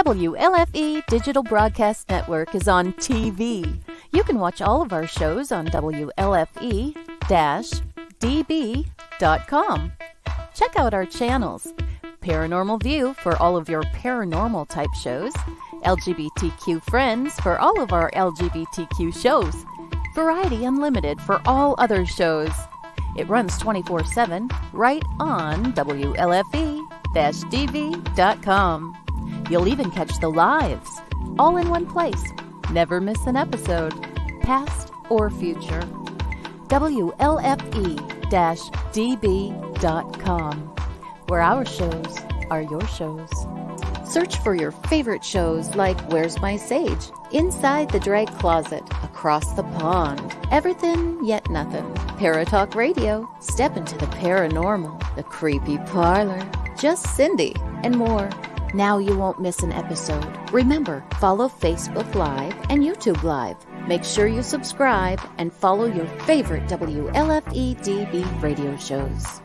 WLFE Digital Broadcast Network is on TV. You can watch all of our shows on WLFE-DB.com. Check out our channels. Paranormal View for all of your paranormal type shows. LGBTQ Friends for all of our LGBTQ shows. Variety Unlimited for all other shows. It runs 24/7 right on WLFE-DB.com. You'll even catch the lives, all in one place. Never miss an episode, past or future. WLFE-DB.com, where our shows are your shows. Search for your favorite shows like Where's My Sage, Inside the Drag Closet, Across the Pond, Everything Yet Nothing, Paratalk Radio, Step into the Paranormal, The Creepy Parlor, Just Cindy, and more. Now you won't miss an episode. Remember, follow Facebook Live and YouTube Live. Make sure you subscribe and follow your favorite WLFE-DB radio shows.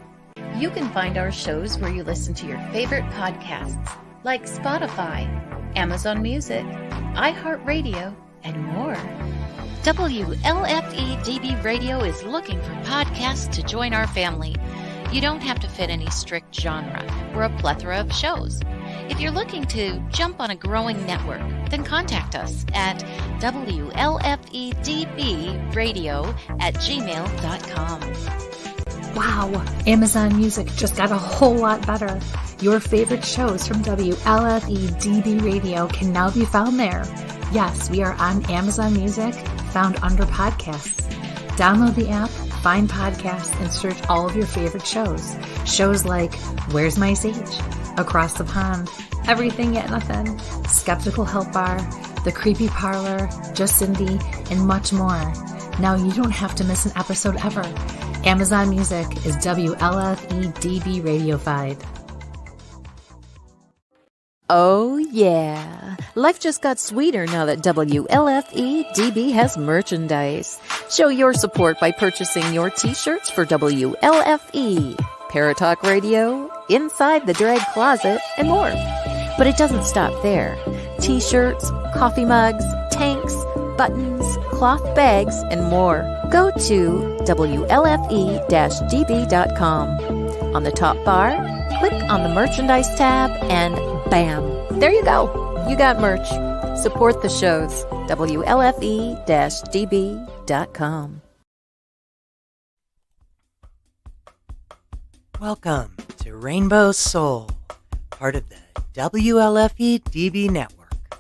You can find our shows where you listen to your favorite podcasts, like Spotify, Amazon Music, iHeartRadio, and more. WLFE-DB Radio is looking for podcasts to join our family. You don't have to fit any strict genre. We're a plethora of shows. If you're looking to jump on a growing network, then contact us at WLFEDBradio@gmail.com. Wow, Amazon Music just got a whole lot better. Your favorite shows from WLFE-DB Radio can now be found there. Yes, we are on Amazon Music, found under podcasts. Download the app, find podcasts, and search all of your favorite shows. Shows like Where's My Sage, Across the Pond, Everything Yet Nothing, Skeptical Help Bar, The Creepy Parlor, Just Cindy, and much more. Now you don't have to miss an episode ever. Amazon Music is WLFE-DB radified. Oh yeah, life just got sweeter now that WLFE-DB has merchandise. Show your support by purchasing your t-shirts for WLFE, Paratalk Radio, Inside the Drag Closet, and more. But it doesn't stop there. T-shirts, coffee mugs, tanks, buttons, cloth bags, and more. Go to WLFE-DB.com. On the top bar, click on the merchandise tab and bam, there you go. You got merch. Support the shows. WLFE-DB.com. Welcome to Rainbow Soul, part of the WLFE-DB network.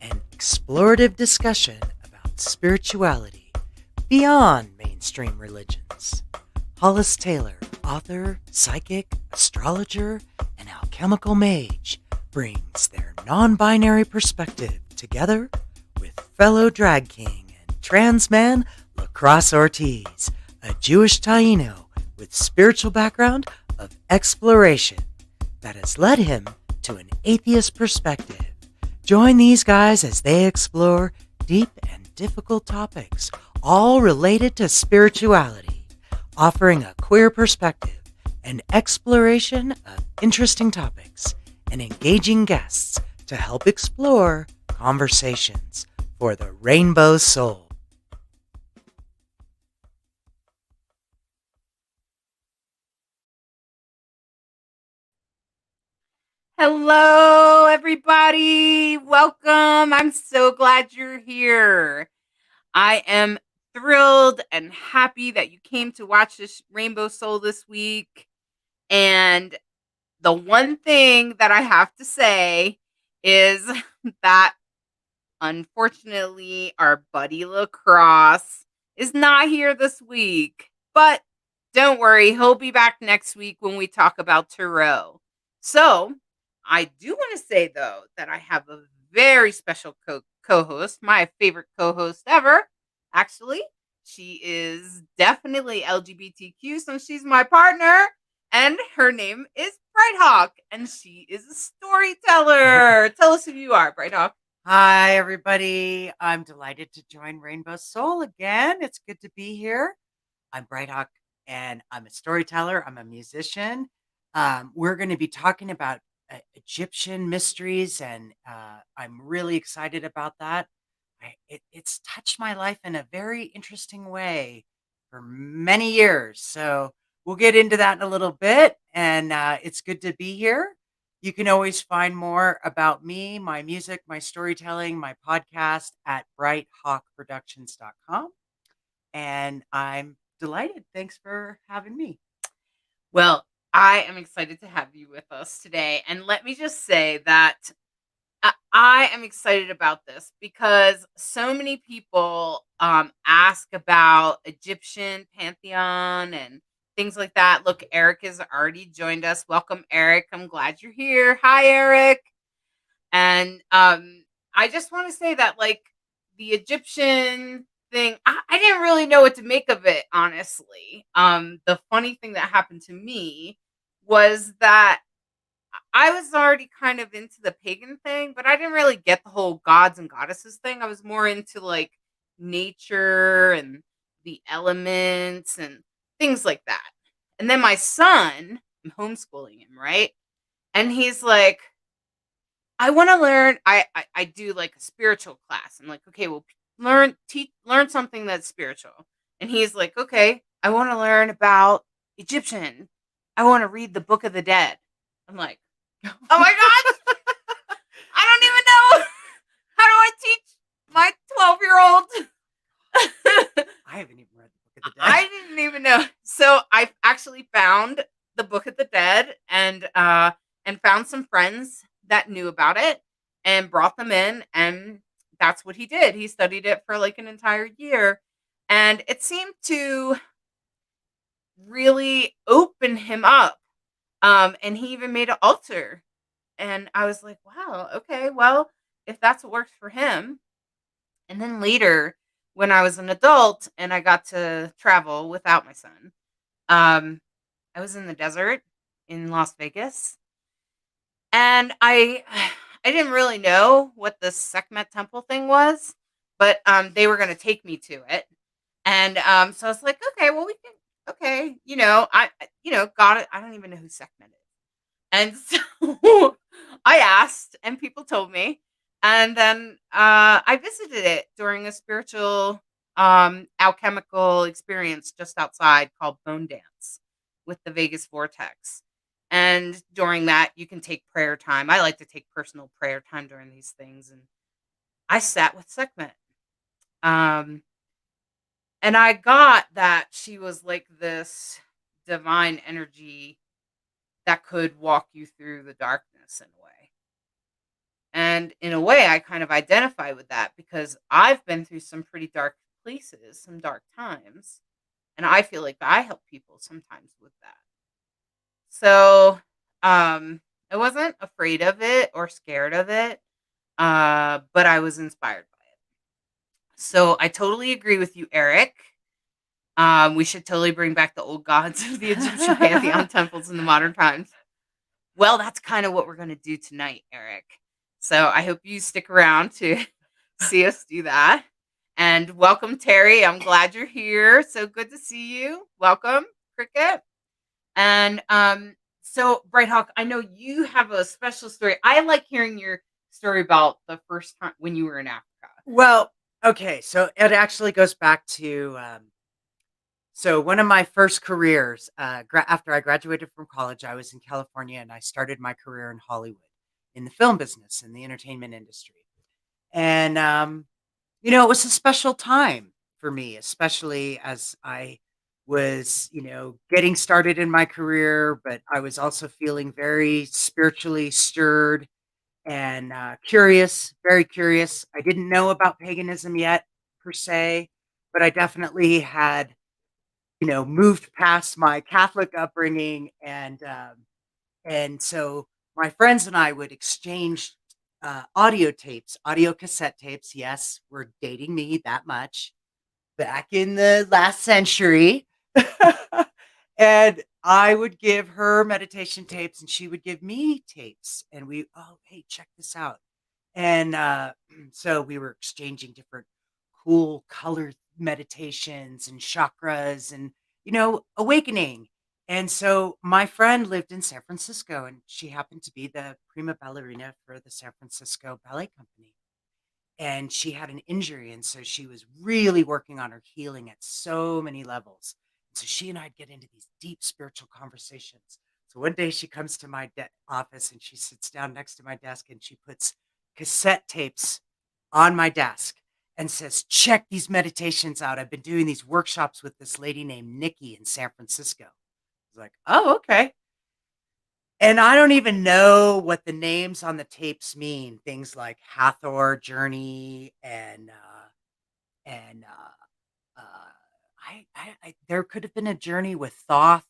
An explorative discussion about spirituality beyond mainstream religions. Hollis Taylor, author, psychic, astrologer, and alchemical mage, brings their non-binary perspective together with fellow drag king and trans man Lacrosse Ortiz, a Jewish Taino with spiritual background of exploration that has led him to an atheist perspective. Join these guys as they explore deep and difficult topics, all related to spirituality, offering a queer perspective and exploration of interesting topics and engaging guests to help explore conversations for the Rainbow Soul. Hello, everybody. Welcome. I'm so glad you're here. I am thrilled and happy that you came to watch this Rainbow Soul this week. And the one thing that I have to say is that unfortunately our buddy Lacrosse is not here this week. But don't worry, he'll be back next week when we talk about tarot. So I do want to say, though, that I have a very special co-host, my favorite co-host ever. Actually, she is definitely LGBTQ, so she's my partner, and her name is Bright Hawk, and she is a storyteller. Tell us who you are, Bright Hawk. Hi, everybody. I'm delighted to join Rainbow Soul again. It's good to be here. I'm Bright Hawk, and I'm a storyteller. I'm a musician. We're going to be talking about Egyptian mysteries, and I'm really excited about that. It's touched my life in a very interesting way for many years. So we'll get into that in a little bit, and it's good to be here. You can always find more about me, my music, my storytelling, my podcast at brighthawkproductions.com. And I'm delighted. Thanks for having me. Well, I am excited to have you with us today. And let me just say that I am excited about this because so many people ask about Egyptian pantheon and things like that. Look, Eric has already joined us. Welcome, Eric. I'm glad you're here. Hi, Eric. And I just want to say that, like, the Egyptian thing, I didn't really know what to make of it, honestly. The funny thing that happened to me was that I was already kind of into the pagan thing, but I didn't really get the whole gods and goddesses thing. I was more into like nature and the elements and things like that. And then my son, I'm homeschooling him, right? And he's like, I want to learn. I do like a spiritual class. I'm like, okay, well, learn something that's spiritual. And he's like, okay, I want to learn about Egyptian. I want to read the Book of the Dead. I'm like, oh my god, I don't even know how do I teach my 12-year-old. I haven't even read the Book of the Dead. I didn't even know. So I actually found the Book of the Dead and found some friends that knew about it and brought them in, and that's what he did. He studied it for like an entire year, and it seemed to really open him up. And he even made an altar, and I was like, wow, okay, well, if that's what works for him. And then later, when I was an adult and I got to travel without my son, I was in the desert in Las Vegas, and I didn't really know what the Sekhmet temple thing was, but they were going to take me to it, and so I was like, okay, well, we can, okay, got it. I don't even know who Sekhmet is, and so I asked, and people told me, and then I visited it during a spiritual alchemical experience just outside called Bone Dance with the Vegas Vortex. And during that, you can take prayer time. I like to take personal prayer time during these things. And I sat with Sekhmet. And I got that she was like this divine energy that could walk you through the darkness in a way. And in a way, I kind of identify with that because I've been through some pretty dark places, some dark times. And I feel like I help people sometimes with that. So, I wasn't afraid of it or scared of it, but I was inspired by it. So I totally agree with you, Eric. We should totally bring back the old gods of the Egyptian pantheon temples in the modern times. Well, that's kind of what we're going to do tonight, Eric. So I hope you stick around to see us do that. And welcome, Terry. I'm glad you're here. So good to see you. Welcome, Cricket. And so Brighthawk, I know you have a special story. I like hearing your story about the first time when you were in Africa. Well, okay, so it actually goes back to so one of my first careers after I graduated from college, I was in California, and I started my career in Hollywood in the film business, in the entertainment industry. And it was a special time for me, especially as I was, getting started in my career, but I was also feeling very spiritually stirred and curious, very curious. I didn't know about paganism yet, per se, but I definitely had, moved past my Catholic upbringing, and so my friends and I would exchange audio tapes, audio cassette tapes. Yes, we're dating me that much. Back in the last century. And I would give her meditation tapes, and she would give me tapes. And hey, check this out. And so we were exchanging different cool color meditations and chakras and, awakening. And so my friend lived in San Francisco, and she happened to be the prima ballerina for the San Francisco Ballet Company. And she had an injury, and so she was really working on her healing at so many levels. So she and I'd get into these deep spiritual conversations. So one day she comes to my office and she sits down next to my desk and she puts cassette tapes on my desk and says, check these meditations out. I've been doing these workshops with this lady named Nicki in San Francisco. I was like, oh, okay. And I don't even know what the names on the tapes mean. Things like Hathor Journey and there could have been a journey with Thoth,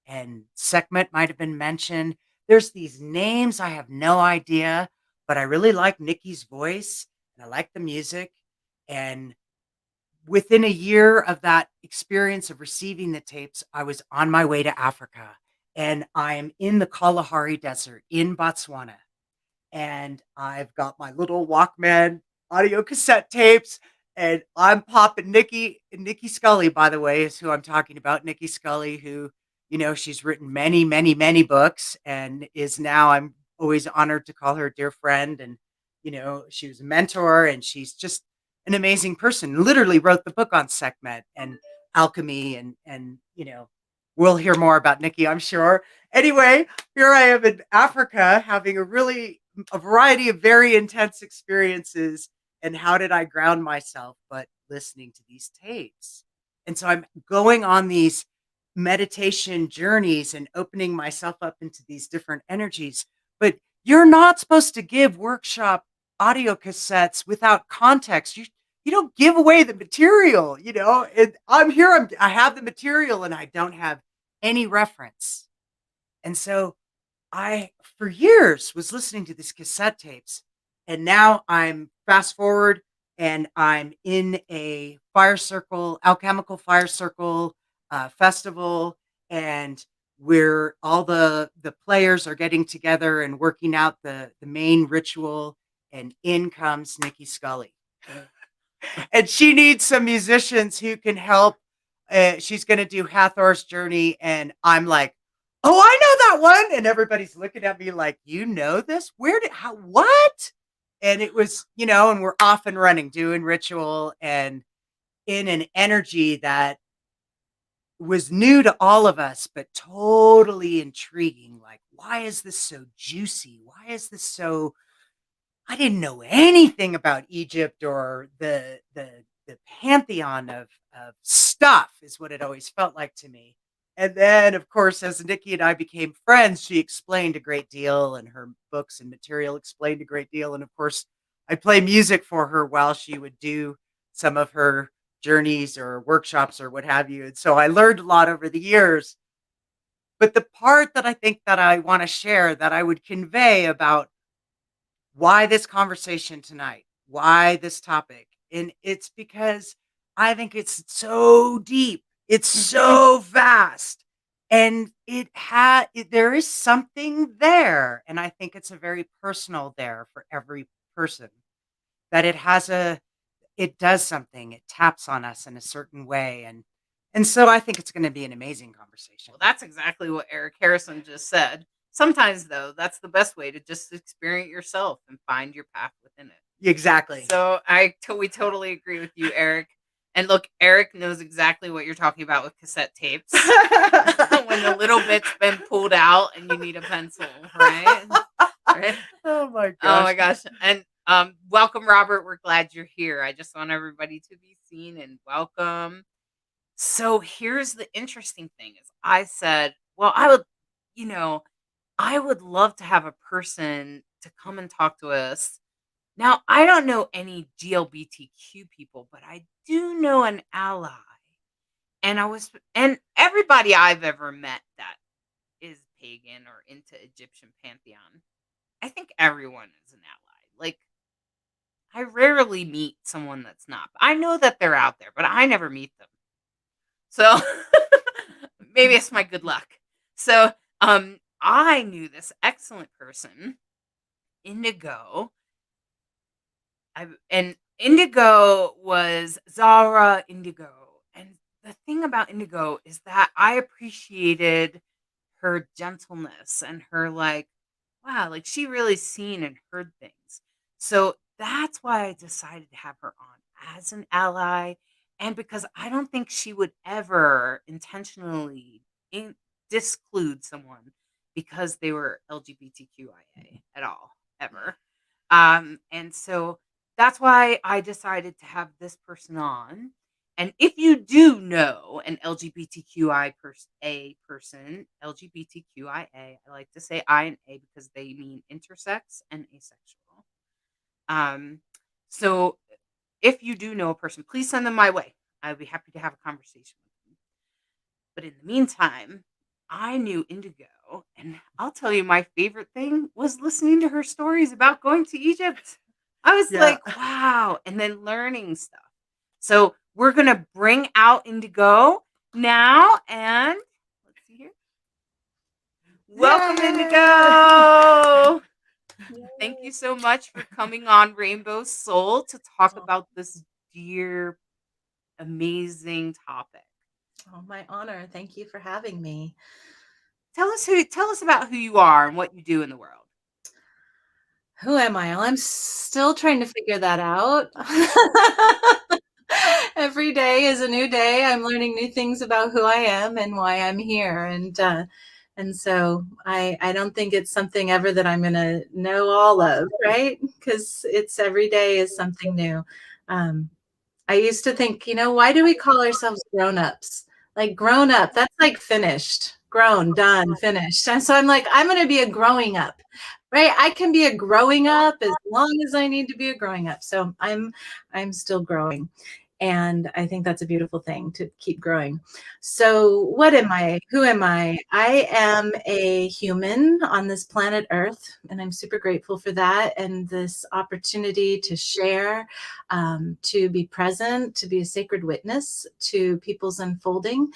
and Sekhmet might have been mentioned. There's these names I have no idea, but I really like Nicki's voice and I like the music. And within a year of that experience of receiving the tapes, I was on my way to Africa, and I am in the Kalahari Desert in Botswana. And I've got my little Walkman audio cassette tapes, and I'm popping Nicki Scully, by the way, is who I'm talking about. Nicki Scully, who, she's written many, many, many books and is now, I'm always honored to call her a dear friend. And, she was a mentor and she's just an amazing person. Literally wrote the book on Sekhmet and alchemy and, we'll hear more about Nicki, I'm sure. Anyway, here I am in Africa having a variety of very intense experiences. And how did I ground myself but listening to these tapes? And so I'm going on these meditation journeys and opening myself up into these different energies. But you're not supposed to give workshop audio cassettes without context. You don't give away the material, And I have the material and I don't have any reference. And so I, for years, was listening to these cassette tapes, and now I'm fast forward and I'm in a alchemical fire circle festival, and where all the players are getting together and working out the main ritual, and in comes Nicki Scully. And she needs some musicians who can help. She's going to do Hathor's Journey, and I'm like, oh, I know that one. And everybody's looking at me like, you know this? What? And it was, and we're off and running, doing ritual and in an energy that was new to all of us, but totally intriguing. Like, why is this so juicy? Why is this so, I didn't know anything about Egypt or the pantheon of stuff is what it always felt like to me. And then, of course, as Nicki and I became friends, she explained a great deal, and her books and material explained a great deal. And of course, I play music for her while she would do some of her journeys or workshops or what have you. And so I learned a lot over the years. But the part that I think that I want to share, that I would convey about why this conversation tonight, why this topic, and it's because I think it's so deep. It's so vast, and there is something there. And I think it's a very personal there for every person, that it does something. It taps on us in a certain way. And so I think it's going to be an amazing conversation. Well, that's exactly what Eric Harrison just said. Sometimes, though, that's the best way to just experience yourself and find your path within it. Exactly. So we totally agree with you, Eric. And look, Eric knows exactly what you're talking about with cassette tapes. When the little bit's been pulled out and you need a pencil, right? Right? Oh my gosh. Oh my gosh. And welcome, Robert. We're glad you're here. I just want everybody to be seen and welcome. So here's the interesting thing is I said, well, I would love to have a person to come and talk to us. Now, I don't know any GLBTQ people, but I do know an ally. And everybody I've ever met that is pagan or into Egyptian pantheon, I think everyone is an ally. Like, I rarely meet someone that's not. I know that they're out there, but I never meet them. So maybe it's my good luck. So I knew this excellent person, Indigo. And Indigo was Zahra Indigo. And the thing about Indigo is that I appreciated her gentleness and her like, wow, like she really seen and heard things. So that's why I decided to have her on as an ally. And because I don't think she would ever intentionally disclude someone because they were LGBTQIA at all, ever. And so that's why I decided to have this person on. And if you do know an A person, LGBTQIA, I like to say I and A because they mean intersex and asexual. Um, so if you do know a person, please send them my way. I'd be happy to have a conversation with them. But in the meantime, I knew Indigo, and I'll tell you my favorite thing was listening to her stories about going to Egypt. I was Yeah. like, wow, and then learning stuff. So we're going to bring out Indigo now, and let's see here. Welcome, Yay! Indigo. Thank you so much for coming on Rainbow Soul to talk about this dear, amazing topic. Oh, my honor. Thank you for having me. Tell us about who you are and what you do in the world. Who am I? Well, I'm still trying to figure that out. Every day is a new day. I'm learning new things about who I am and why I'm here. And so I don't think it's something ever that I'm going to know all of, right? Because it's every day is something new. I used to think, why do we call ourselves grown-ups? Like grown up, that's like finished, grown, done, finished. And so I'm like, I'm going to be a growing up, right? I can be a growing up as long as I need to be a growing up. So I'm still growing. And I think that's a beautiful thing to keep growing. So what am I? Who am I? I am a human on this planet Earth, and I'm super grateful for that and this opportunity to share, to be present, to be a sacred witness to people's unfolding.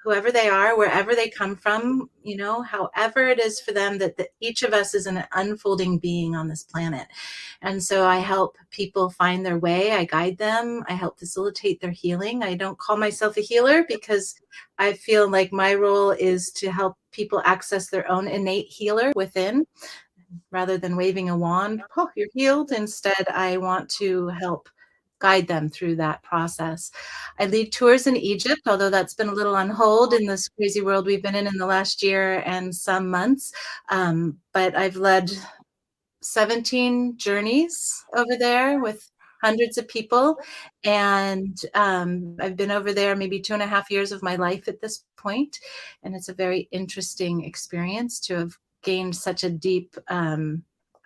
Whoever they are, wherever they come from, however it is for them, that each of us is an unfolding being on this planet. And so I help people find their way. I guide them. I help facilitate their healing. I don't call myself a healer because I feel like my role is to help people access their own innate healer within, rather than waving a wand, oh, you're healed. Instead, I want to help guide them through that process. I lead tours in Egypt, although that's been a little on hold in this crazy world we've been in the last year and some months. But I've led 17 journeys over there with hundreds of people. And I've been over there maybe 2.5 years of my life at this point. And it's a very interesting experience to have gained such a deep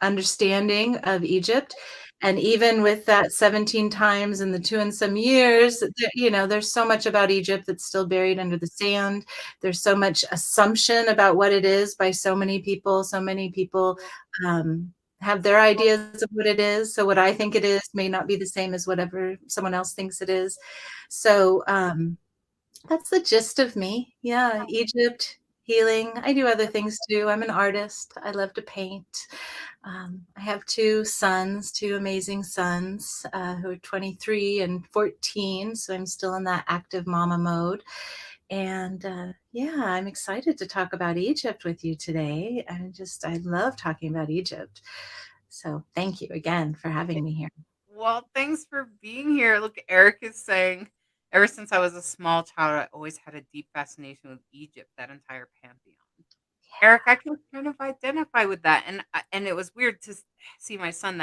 understanding of Egypt. And even with that 17 times and the 2 and some years, there's so much about Egypt that's still buried under the sand. There's so much assumption about what it is by so many people. So many people have their ideas of what it is. So what I think it is may not be the same as whatever someone else thinks it is. So that's the gist of me. Yeah, Egypt, healing. I do other things too. I'm an artist. I love to paint. I have 2 sons, 2 amazing sons who are 23 and 14. So I'm still in that active mama mode. And I'm excited to talk about Egypt with you today. I love talking about Egypt. So thank you again for having me here. Well, thanks for being here. Look, Eric is saying, ever since I was a small child, I always had a deep fascination with Egypt, that entire pantheon. Eric, I can kind of identify with that, and it was weird to see my son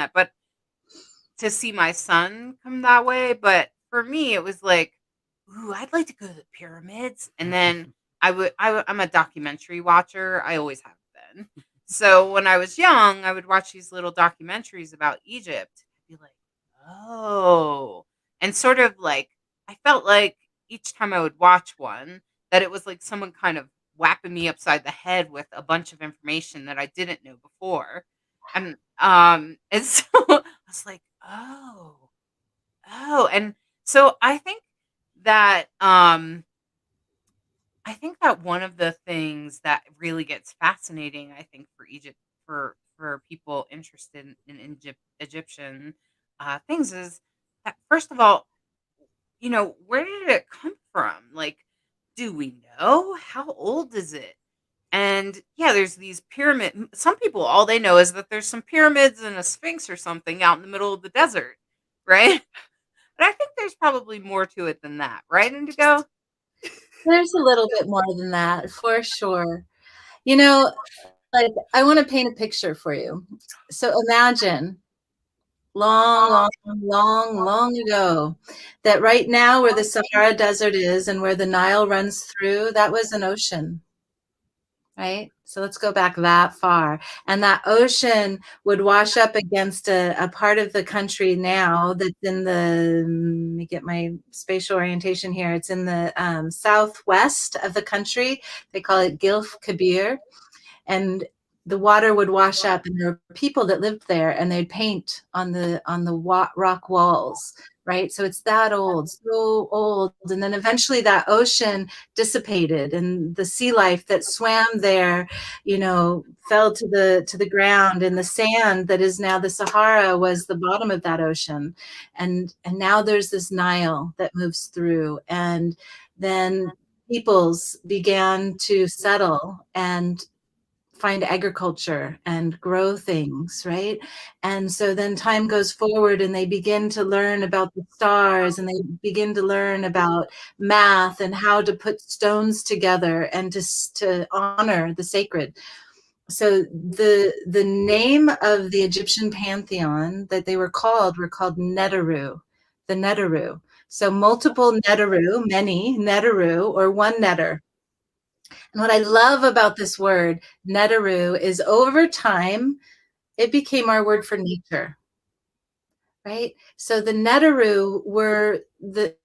come that way. But for me, it was like, ooh, I'd like to go to the pyramids, and then I'm a documentary watcher. I always have been. So when I was young, I would watch these little documentaries about Egypt. I'd be like, oh, and sort of like I felt like each time I would watch one that it was like someone kind of whapping me upside the head with a bunch of information that I didn't know before. And so I was like, oh, and so that I think that one of the things that really gets fascinating, I think, for Egypt, for people interested in Egyptian things, is that first of all, where did it come from? Like, do we know? How old is it? And yeah, there's these pyramid. Some people, all they know is that there's some pyramids and a sphinx or something out in the middle of the desert, right? But I think there's probably more to it than that, right, Indigo? There's a little bit more than that, for sure. You know, like, I want to paint a picture for you. So imagine long, long, long, long ago that right now where the Sahara Desert is and where the Nile runs through, that was an ocean, right? So let's go back that far. And that ocean would wash up against a part of the country now that's in the, let me get my spatial orientation here. It's in the southwest of the country. They call it Gilf Kabir. And the water would wash up, and there were people that lived there, and they'd paint on the rock walls, right? So it's that old, so old. And then eventually that ocean dissipated, and the sea life that swam there, fell to the ground, and the sand that is now the Sahara was the bottom of that ocean. And now there's this Nile that moves through, and then peoples began to settle and find agriculture and grow things, right? And so then time goes forward, and they begin to learn about the stars, and they begin to learn about math and how to put stones together and to honor the sacred. So the name of the Egyptian pantheon that they were called Neteru, the Neteru. So multiple Neteru, many Neteru, or one Neter. And what I love about this word, Neteru, is over time, it became our word for nature, right? So the Neteru were the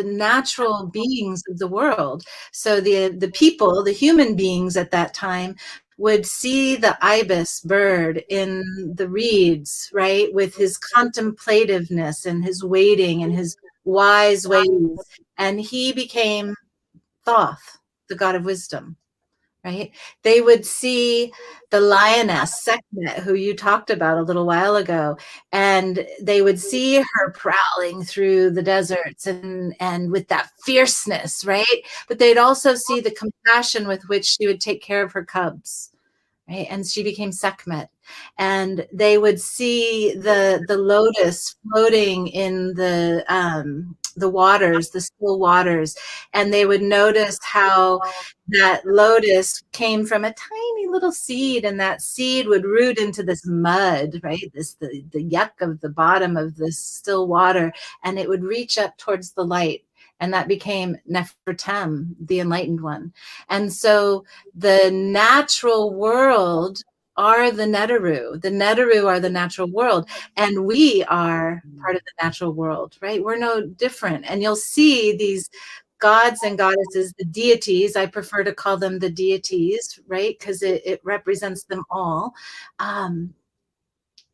natural beings of the world. So the people, the human beings at that time, would see the ibis bird in the reeds, right? With his contemplativeness and his waiting and his wise ways. And he became Thoth, the god of wisdom, right? They would see the lioness, Sekhmet, who you talked about a little while ago, and they would see her prowling through the deserts and with that fierceness, right? But they'd also see the compassion with which she would take care of her cubs, right? And she became Sekhmet. And they would see the lotus floating in the waters, the still waters, and they would notice how that lotus came from a tiny little seed, and that seed would root into this mud, right? The yuck of the bottom of this still water, and it would reach up towards the light. And that became Nefertem, the enlightened one. And so the natural world are the Neteru. The Neteru are the natural world. And we are part of the natural world, right? We're no different. And you'll see these gods and goddesses, the deities, I prefer to call them the deities, right? Because it represents them all.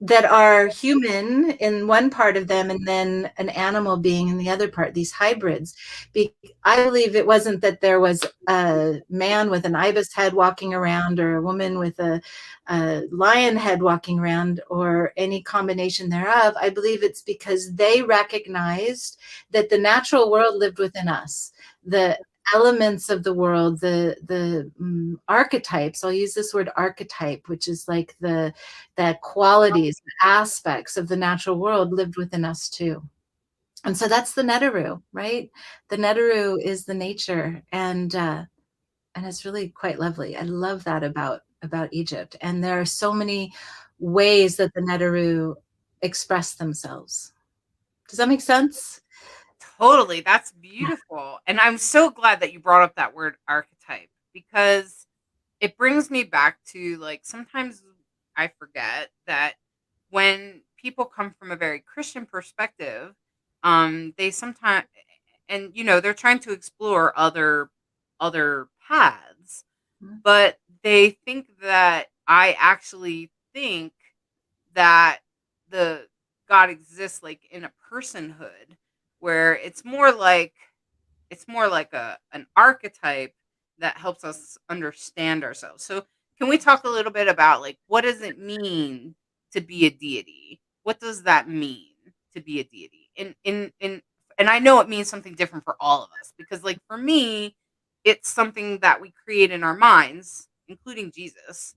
That are human in one part of them and then an animal being in the other part, these hybrids. I believe it wasn't that there was a man with an ibis head walking around or a woman with a lion head walking around or any combination thereof. I believe it's because they recognized that the natural world lived within us. The elements of the world, the archetypes, I'll use this word archetype, which is like the qualities, the aspects of the natural world lived within us too. And so that's the Neteru, right? The Neteru is the nature, and it's really quite lovely. I love that about Egypt. And there are so many ways that the Neteru express themselves. Does that make sense? Totally. That's beautiful. And I'm so glad that you brought up that word archetype, because it brings me back to, like, sometimes I forget that when people come from a very Christian perspective, they sometimes, and they're trying to explore other paths, but they think that I actually think that the God exists like in a personhood, where it's more like an archetype that helps us understand ourselves. So can we talk a little bit about, like, what does it mean to be a deity? What does that mean to be a deity? and I know it means something different for all of us, because like for me, it's something that we create in our minds, including Jesus.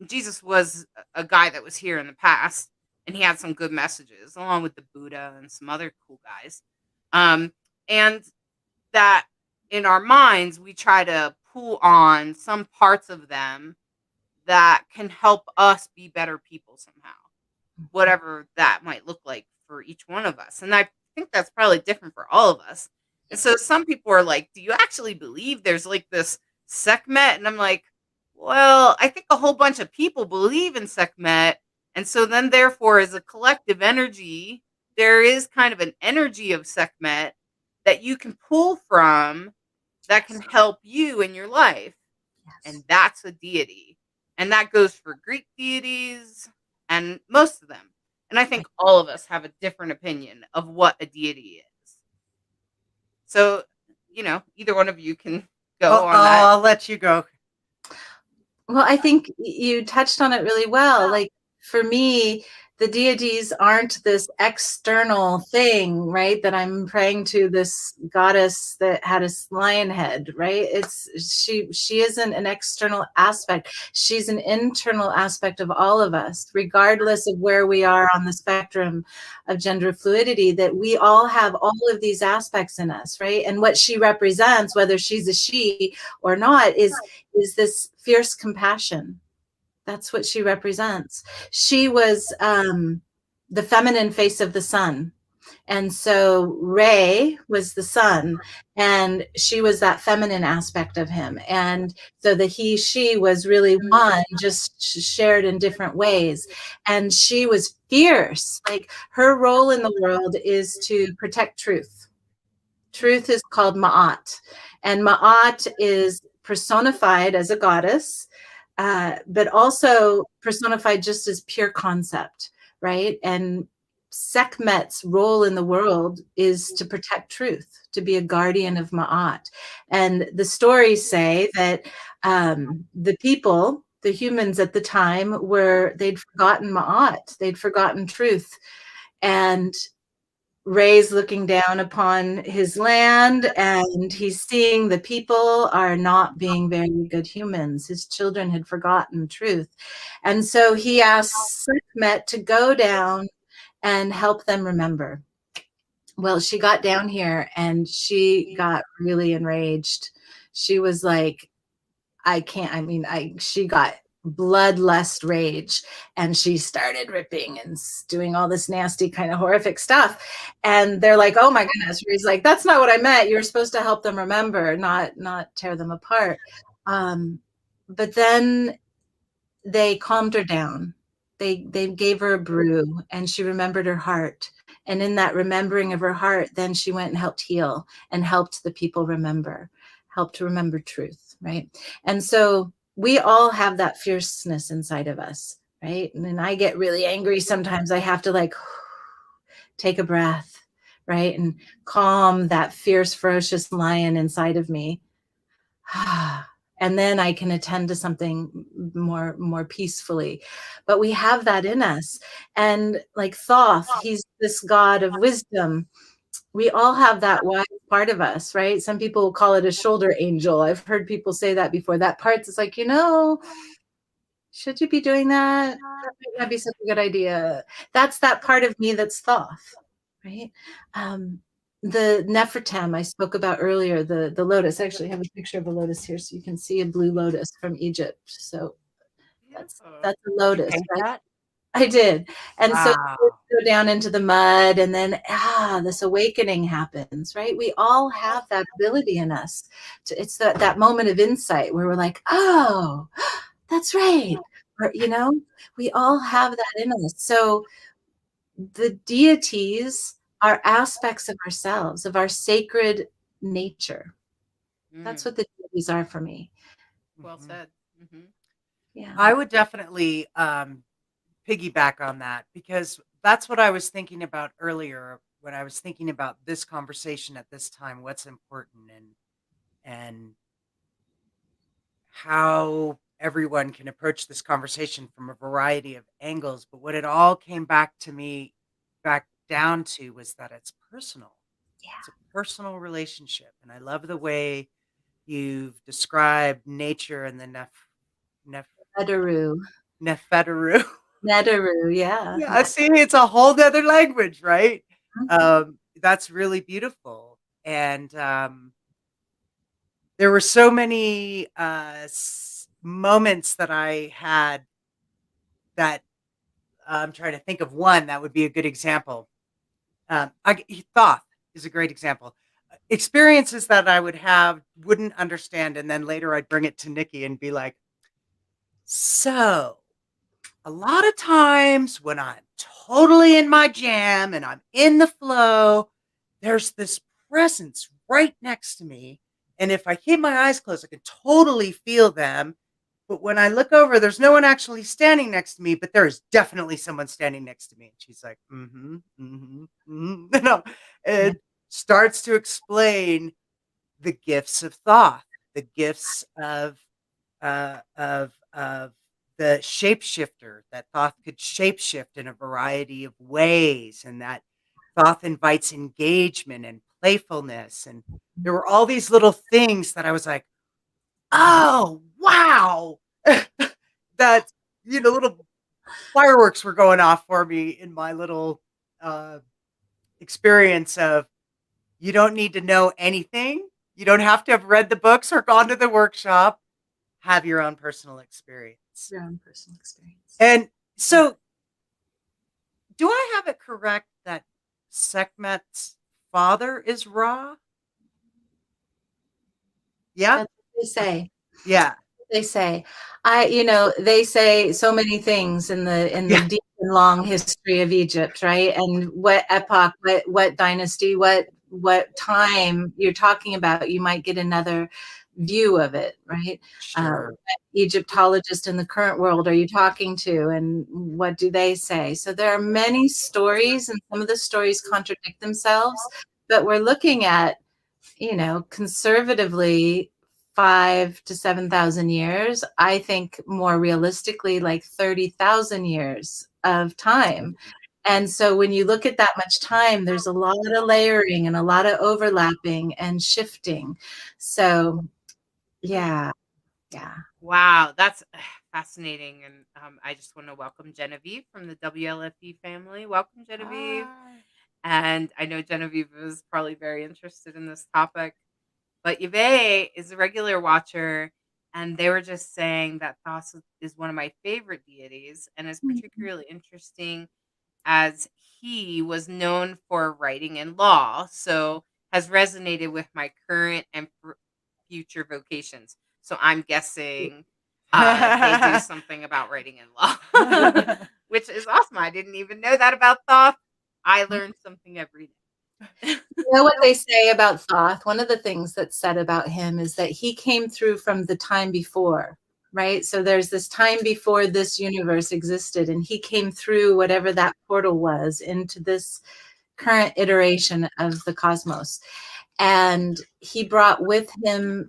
Jesus was a guy that was here in the past, and he had some good messages, along with the Buddha and some other cool guys. Um, and that in our minds, we try to pull on some parts of them that can help us be better people somehow, whatever that might look like for each one of us. And I think that's probably different for all of us. And so some people are like, do you actually believe there's like this Sekhmet? And I'm like, well, I think a whole bunch of people believe in Sekhmet. And so then, therefore, as a collective energy, there is kind of an energy of Sekhmet that you can pull from that can help you in your life. And that's a deity. And that goes for Greek deities and most of them. And I think all of us have a different opinion of what a deity is. So, either one of you can go on that. I'll let you go. Well, I think you touched on it really well. Like for me, the deities aren't this external thing, right? That I'm praying to, this goddess that had a lion head, right? She isn't an external aspect. She's an internal aspect of all of us, regardless of where we are on the spectrum of gender fluidity, that we all have all of these aspects in us, right? And what she represents, whether she's a she or not, is this fierce compassion. That's what she represents. She was the feminine face of the sun. And so Ray was the sun, and she was that feminine aspect of him. And so the he, she was really one, just shared in different ways. And she was fierce. Like her role in the world is to protect truth. Truth is called Ma'at. And Ma'at is personified as a goddess, but also personified just as pure concept, right? And Sekhmet's role in the world is to protect truth, to be a guardian of Ma'at. And the stories say that the people, the humans at the time, they'd forgotten Ma'at, they'd forgotten truth. And Ray's looking down upon his land, and he's seeing the people are not being very good humans. His children had forgotten truth. And so he asks Sekhmet to go down and help them remember. Well, she got down here and she got really enraged. She was like, she got bloodlust rage, and she started ripping and doing all this nasty kind of horrific stuff. And they're like, oh my goodness. He's like, that's not what I meant. You're supposed to help them remember, not tear them apart. But then they calmed her down. They gave her a brew, and she remembered her heart. And in that remembering of her heart, then she went and helped heal and helped the people helped to remember truth, right? And so we all have that fierceness inside of us, right? And I get really angry sometimes. I have to take a breath, right? And calm that fierce, ferocious lion inside of me. And then I can attend to something more peacefully. But we have that in us. And like Thoth, he's this god of wisdom. We all have that wise part of us, right? Some people call it a shoulder angel. I've heard people say that before. That part is like, should you be doing that? That might not be such a good idea. That's that part of me that's Thoth, right? The Nefertem I spoke about earlier, the lotus. I actually have a picture of a lotus here, so you can see a blue lotus from Egypt. So that's a lotus, right? I did. And so go down into the mud, and then this awakening happens, right? We all have that ability in us. It's that moment of insight where we're like, oh, that's right. Or, we all have that in us. So the deities are aspects of ourselves, of our sacred nature. That's what the deities are for me. Well said. Mm-hmm. Yeah. I would definitely piggyback on that, because that's what I was thinking about earlier when I was thinking about this conversation at this time, what's important and how everyone can approach this conversation from a variety of angles. But what it all came back down to was that it's personal. It's a personal relationship. And I love the way you've described nature and the Neteru. Neferu. Neteru, yeah. Yeah, see, it's a whole other language, right? That's really beautiful. And there were so many moments that I had that I'm trying to think of one that would be a good example. Thoth is a great example. Experiences that I wouldn't understand, and then later I'd bring it to Nicki and be like, so a lot of times when I'm totally in my jam and I'm in the flow, there's this presence right next to me. And if I keep my eyes closed, I can totally feel them. But when I look over, there's no one actually standing next to me, but there is definitely someone standing next to me. And she's like, it starts to explain the gifts of Thoth, the gifts of the shapeshifter, that Thoth could shapeshift in a variety of ways, and that Thoth invites engagement and playfulness. And there were all these little things that I was like, oh, wow. That, little fireworks were going off for me in my little experience of, you don't need to know anything. You don't have to have read the books or gone to the workshop. Have your own personal experience. Your own personal experience. And so, do I have it correct that Sekhmet's father is Ra? Yeah? That's what they say. Yeah. They say. They say so many things in the deep and long history of Egypt, right? And what epoch, what dynasty, what time you're talking about, you might get another view of it, right? Sure. What Egyptologist in the current world are you talking to, and what do they say? So there are many stories, and some of the stories contradict themselves, but we're looking at, conservatively 5,000 to 7,000 years. I think more realistically, like 30,000 years of time. And so when you look at that much time, there's a lot of layering and a lot of overlapping and shifting. So, yeah. Wow, that's fascinating. And I just want to welcome Genevieve from the WLFE family. Welcome, Genevieve. Hi. And I know Genevieve is probably very interested in this topic. But Yves is a regular watcher, and they were just saying that Thoth is one of my favorite deities, and is particularly interesting as he was known for writing and law, so has resonated with my current and future vocations. So I'm guessing they do something about writing and law, which is awesome. I didn't even know that about Thoth. I learned something every day. You know what they say about Thoth? One of the things that's said about him is that he came through from the time before, right? So there's this time before this universe existed, and he came through whatever that portal was into this current iteration of the cosmos. And he brought with him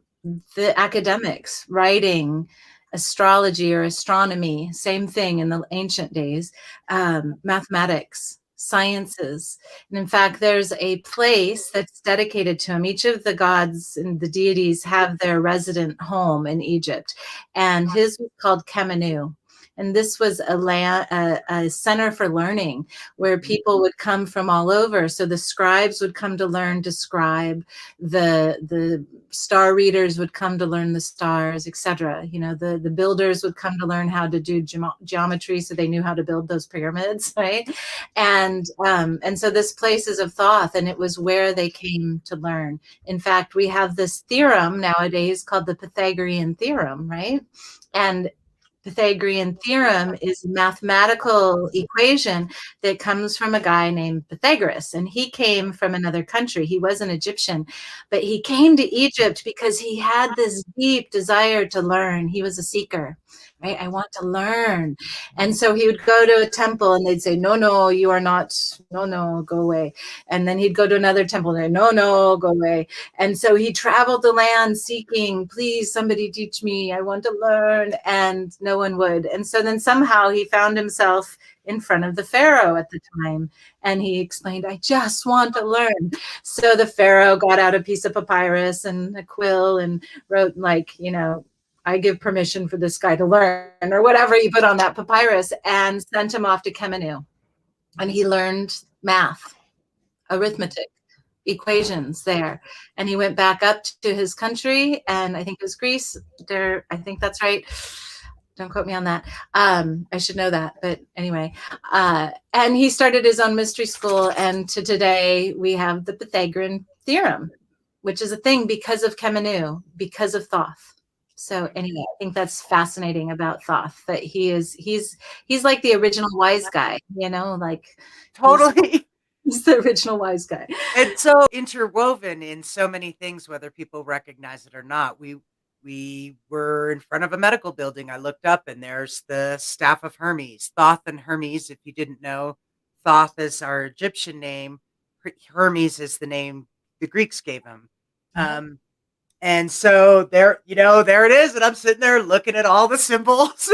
the academics, writing, astrology or astronomy, same thing in the ancient days, mathematics, sciences. And in fact, there's a place that's dedicated to him. Each of the gods and the deities have their resident home in Egypt, and his was called Kemenu. And this was a center for learning where people would come from all over. So the scribes would come to learn to scribe, the star readers would come to learn the stars, etc. The builders would come to learn how to do geometry, so they knew how to build those pyramids, right? And so this place is of Thoth, and it was where they came to learn. In fact, we have this theorem nowadays called the Pythagorean theorem, right? And Pythagorean theorem is a mathematical equation that comes from a guy named Pythagoras, and he came from another country. He was an Egyptian, but he came to Egypt because he had this deep desire to learn. He was a seeker, right? I want to learn. And so he would go to a temple and they'd say, no, you are not, no, go away. And then he'd go to another temple and they'd, no, go away. And so he traveled the land seeking, please, somebody teach me, I want to learn. And no one would. And so then somehow he found himself in front of the Pharaoh at the time. And he explained, I just want to learn. So the Pharaoh got out a piece of papyrus and a quill and wrote, like, I give permission for this guy to learn, or whatever he put on that papyrus, and sent him off to Khemenu. And he learned math, arithmetic, equations there. And he went back up to his country, and I think it was Greece. I think that's right. Don't quote me on that. I should know that, but anyway. And he started his own mystery school, and to today we have the Pythagorean theorem, which is a thing because of Khemenu, because of Thoth. So anyway, I think that's fascinating about Thoth, that he's like the original wise guy, like Totally. he's the original wise guy. It's so interwoven in so many things, whether people recognize it or not. We were in front of a medical building. I looked up, and there's the staff of Hermes, Thoth and Hermes. If you didn't know, Thoth is our Egyptian name. Hermes is the name the Greeks gave him. And so there it is. And I'm sitting there looking at all the symbols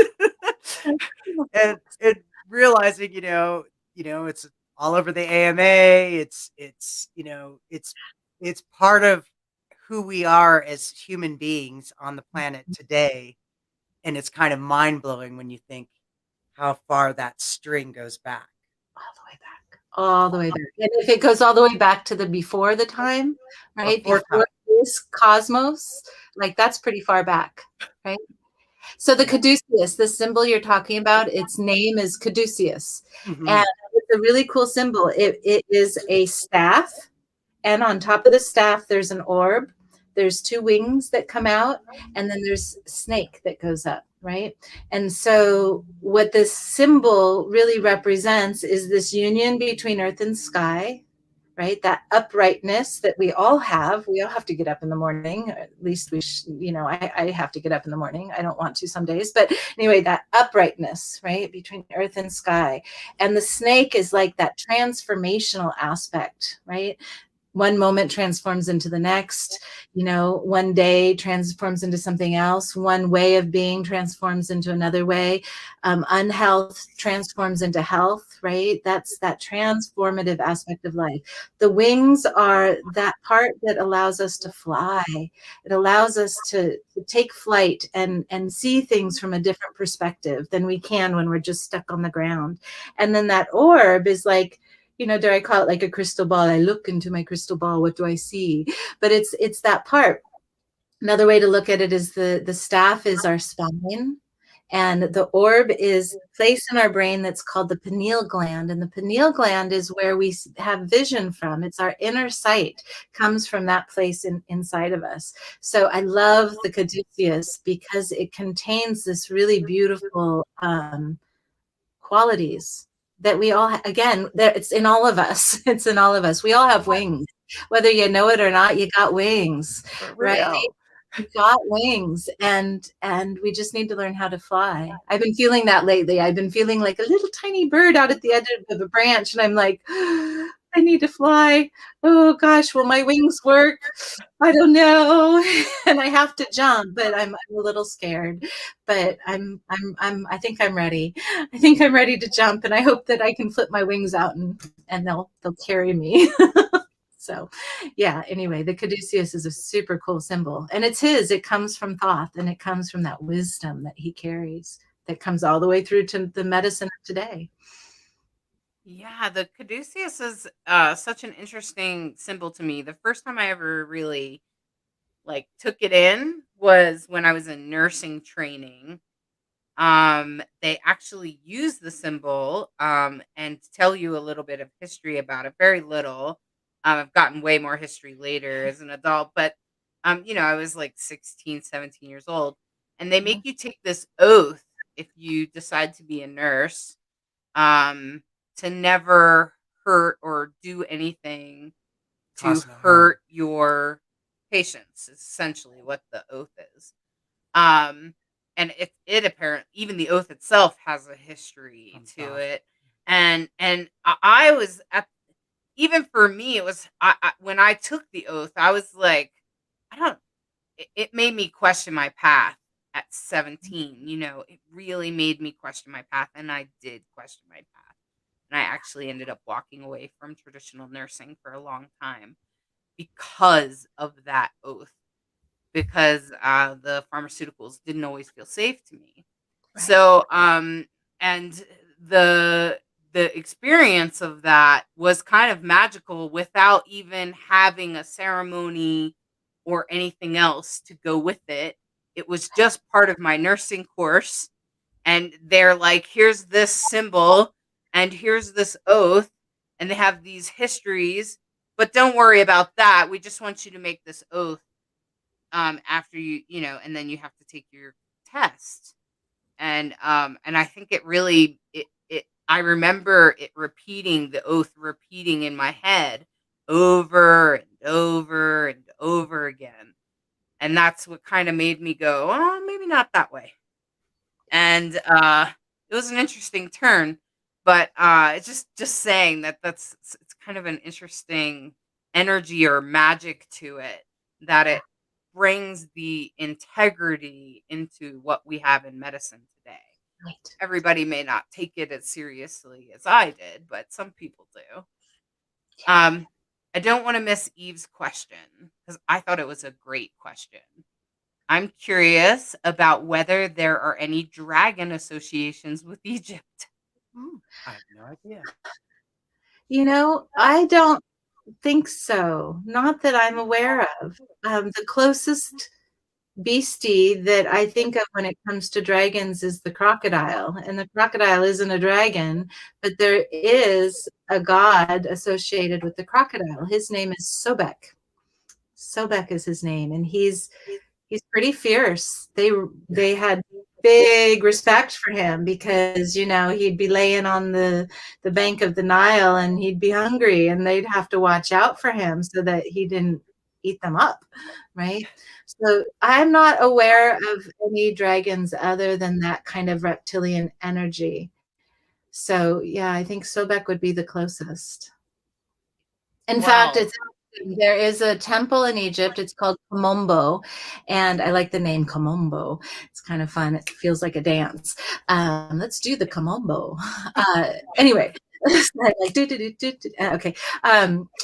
and realizing, it's all over the AMA. It's part of who we are as human beings on the planet today. And it's kind of mind blowing when you think how far that string goes back. All the way back. And if it goes all the way back to the before the time, right? Before this cosmos, like that's pretty far back, right? So the caduceus, the symbol you're talking about, its name is caduceus. Mm-hmm. And it's a really cool symbol. It is a staff, and on top of the staff, there's an orb. There's two wings that come out, and then there's a snake that goes up, right? And so what this symbol really represents is this union between earth and sky, right? That uprightness that we all have. We all have to get up in the morning. At least I have to get up in the morning. I don't want to some days. But anyway, that uprightness, right? Between earth and sky. And the snake is like that transformational aspect, right? One moment transforms into the next, one day transforms into something else. One way of being transforms into another way. Unhealth transforms into health, right? That's that transformative aspect of life. The wings are that part that allows us to fly. It allows us to take flight and see things from a different perspective than we can when we're just stuck on the ground. And then that orb is like, dare I call it like a crystal ball? I look into my crystal ball. What do I see? But it's that part. Another way to look at it is the staff is our spine, and the orb is a place in our brain that's called the pineal gland. And the pineal gland is where we have vision from. It's our inner sight, comes from that place inside of us. So I love the caduceus because it contains this really beautiful qualities that we all, again, it's in all of us. It's in all of us. We all have wings. Whether you know it or not, you got wings, right? You got wings, and we just need to learn how to fly. I've been feeling that lately. I've been feeling like a little tiny bird out at the edge of a branch, and I'm like, I need to fly. Oh gosh, will my wings work? I don't know. And I have to jump, but I'm a little scared. But I think I'm ready. I think I'm ready to jump, and I hope that I can flip my wings out and they'll carry me. So yeah, anyway, the caduceus is a super cool symbol, and it comes from Thoth, and it comes from that wisdom that he carries that comes all the way through to the medicine of today. Yeah, the caduceus is such an interesting symbol to me. The first time I ever really took it in was when I was in nursing training. They actually use the symbol and tell you a little bit of history about it, very little. I've gotten way more history later as an adult, but I was like 16, 17 years old, and they make you take this oath if you decide to be a nurse. To never hurt or do anything to hurt your patients, is essentially what the oath is. And it apparently, even the oath itself has a history to it. And I was even for me, it was, when I took the oath, I was like, it made me question my path. at 17, it really made me question my path, and I did question my path. And I actually ended up walking away from traditional nursing for a long time because of that oath, because the pharmaceuticals didn't always feel safe to me. Right. So, and the experience of that was kind of magical without even having a ceremony or anything else to go with it. It was just part of my nursing course, and they're like, here's this symbol and here's this oath, and they have these histories, but don't worry about that. We just want you to make this oath after and then you have to take your test. And I think it really it I remember the oath repeating in my head over and over and over again. And that's what kind of made me go, oh, maybe not that way. And it was an interesting turn, but it's just saying it's kind of an interesting energy or magic to it, that it brings the integrity into what we have in medicine today. Right. Everybody may not take it as seriously as I did, but some people do. I don't want to miss Eve's question because I thought it was a great question. I'm curious about whether there are any dragon associations with Egypt. I have no idea. I don't think so. Not that I'm aware of. The closest beastie that I think of when it comes to dragons is the crocodile. And the crocodile isn't a dragon, but there is a god associated with the crocodile. His name is Sobek. Sobek is his name, and he's pretty fierce. They had big respect for him because he'd be laying on the bank of the Nile and he'd be hungry, and they'd have to watch out for him so that he didn't eat them up, right? So I'm not aware of any dragons other than that kind of reptilian energy. So yeah, I think Sobek would be the closest. In fact, there is a temple in Egypt. It's called Komombo, and I like the name Komombo. It's kind of fun. It feels like a dance. Let's do the Komombo. Anyway, like okay.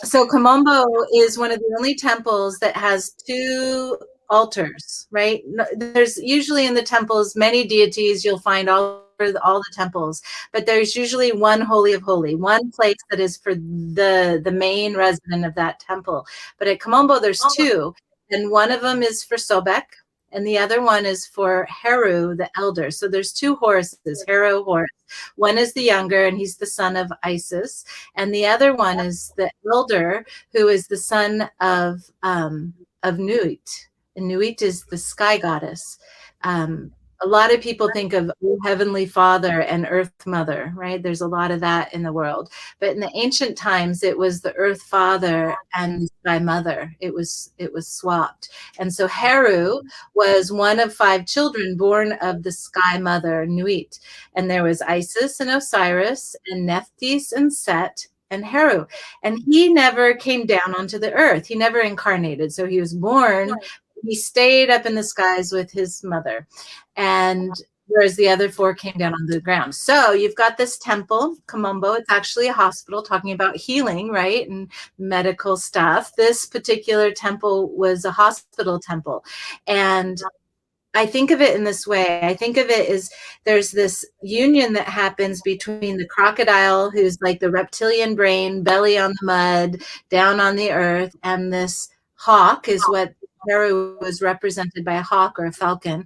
So Komombo is one of the only temples that has two altars, right? There's usually in the temples many deities. You'll find all the temples, but there's usually one holy of holy, one place that is for the main resident of that temple. But at Komombo there's two, and one of them is for Sobek and the other one is for Heru, the elder. So there's two Horuses, Heru, Horus. One is the younger, and he's the son of Isis, and the other one is the elder, who is the son of Nuit. And Nuit is the sky goddess. A lot of people think of Heavenly Father and Earth Mother, right? There's a lot of that in the world. But in the ancient times, it was the Earth Father and Sky Mother. It was swapped. And so Heru was one of 5 children born of the Sky Mother, Nuit. And there was Isis and Osiris and Nephthys and Set and Heru. And he never came down onto the earth. He never incarnated. So he was born. He stayed up in the skies with his mother, and whereas the other 4 came down on the ground. So you've got this temple, Komombo. It's actually a hospital, talking about healing, right, and medical stuff. This particular temple was a hospital temple, and I think of it in this way. I think of it as there's this union that happens between the crocodile, who's like the reptilian brain, belly on the mud, down on the earth, and this hawk is what Heru was represented by a hawk or a falcon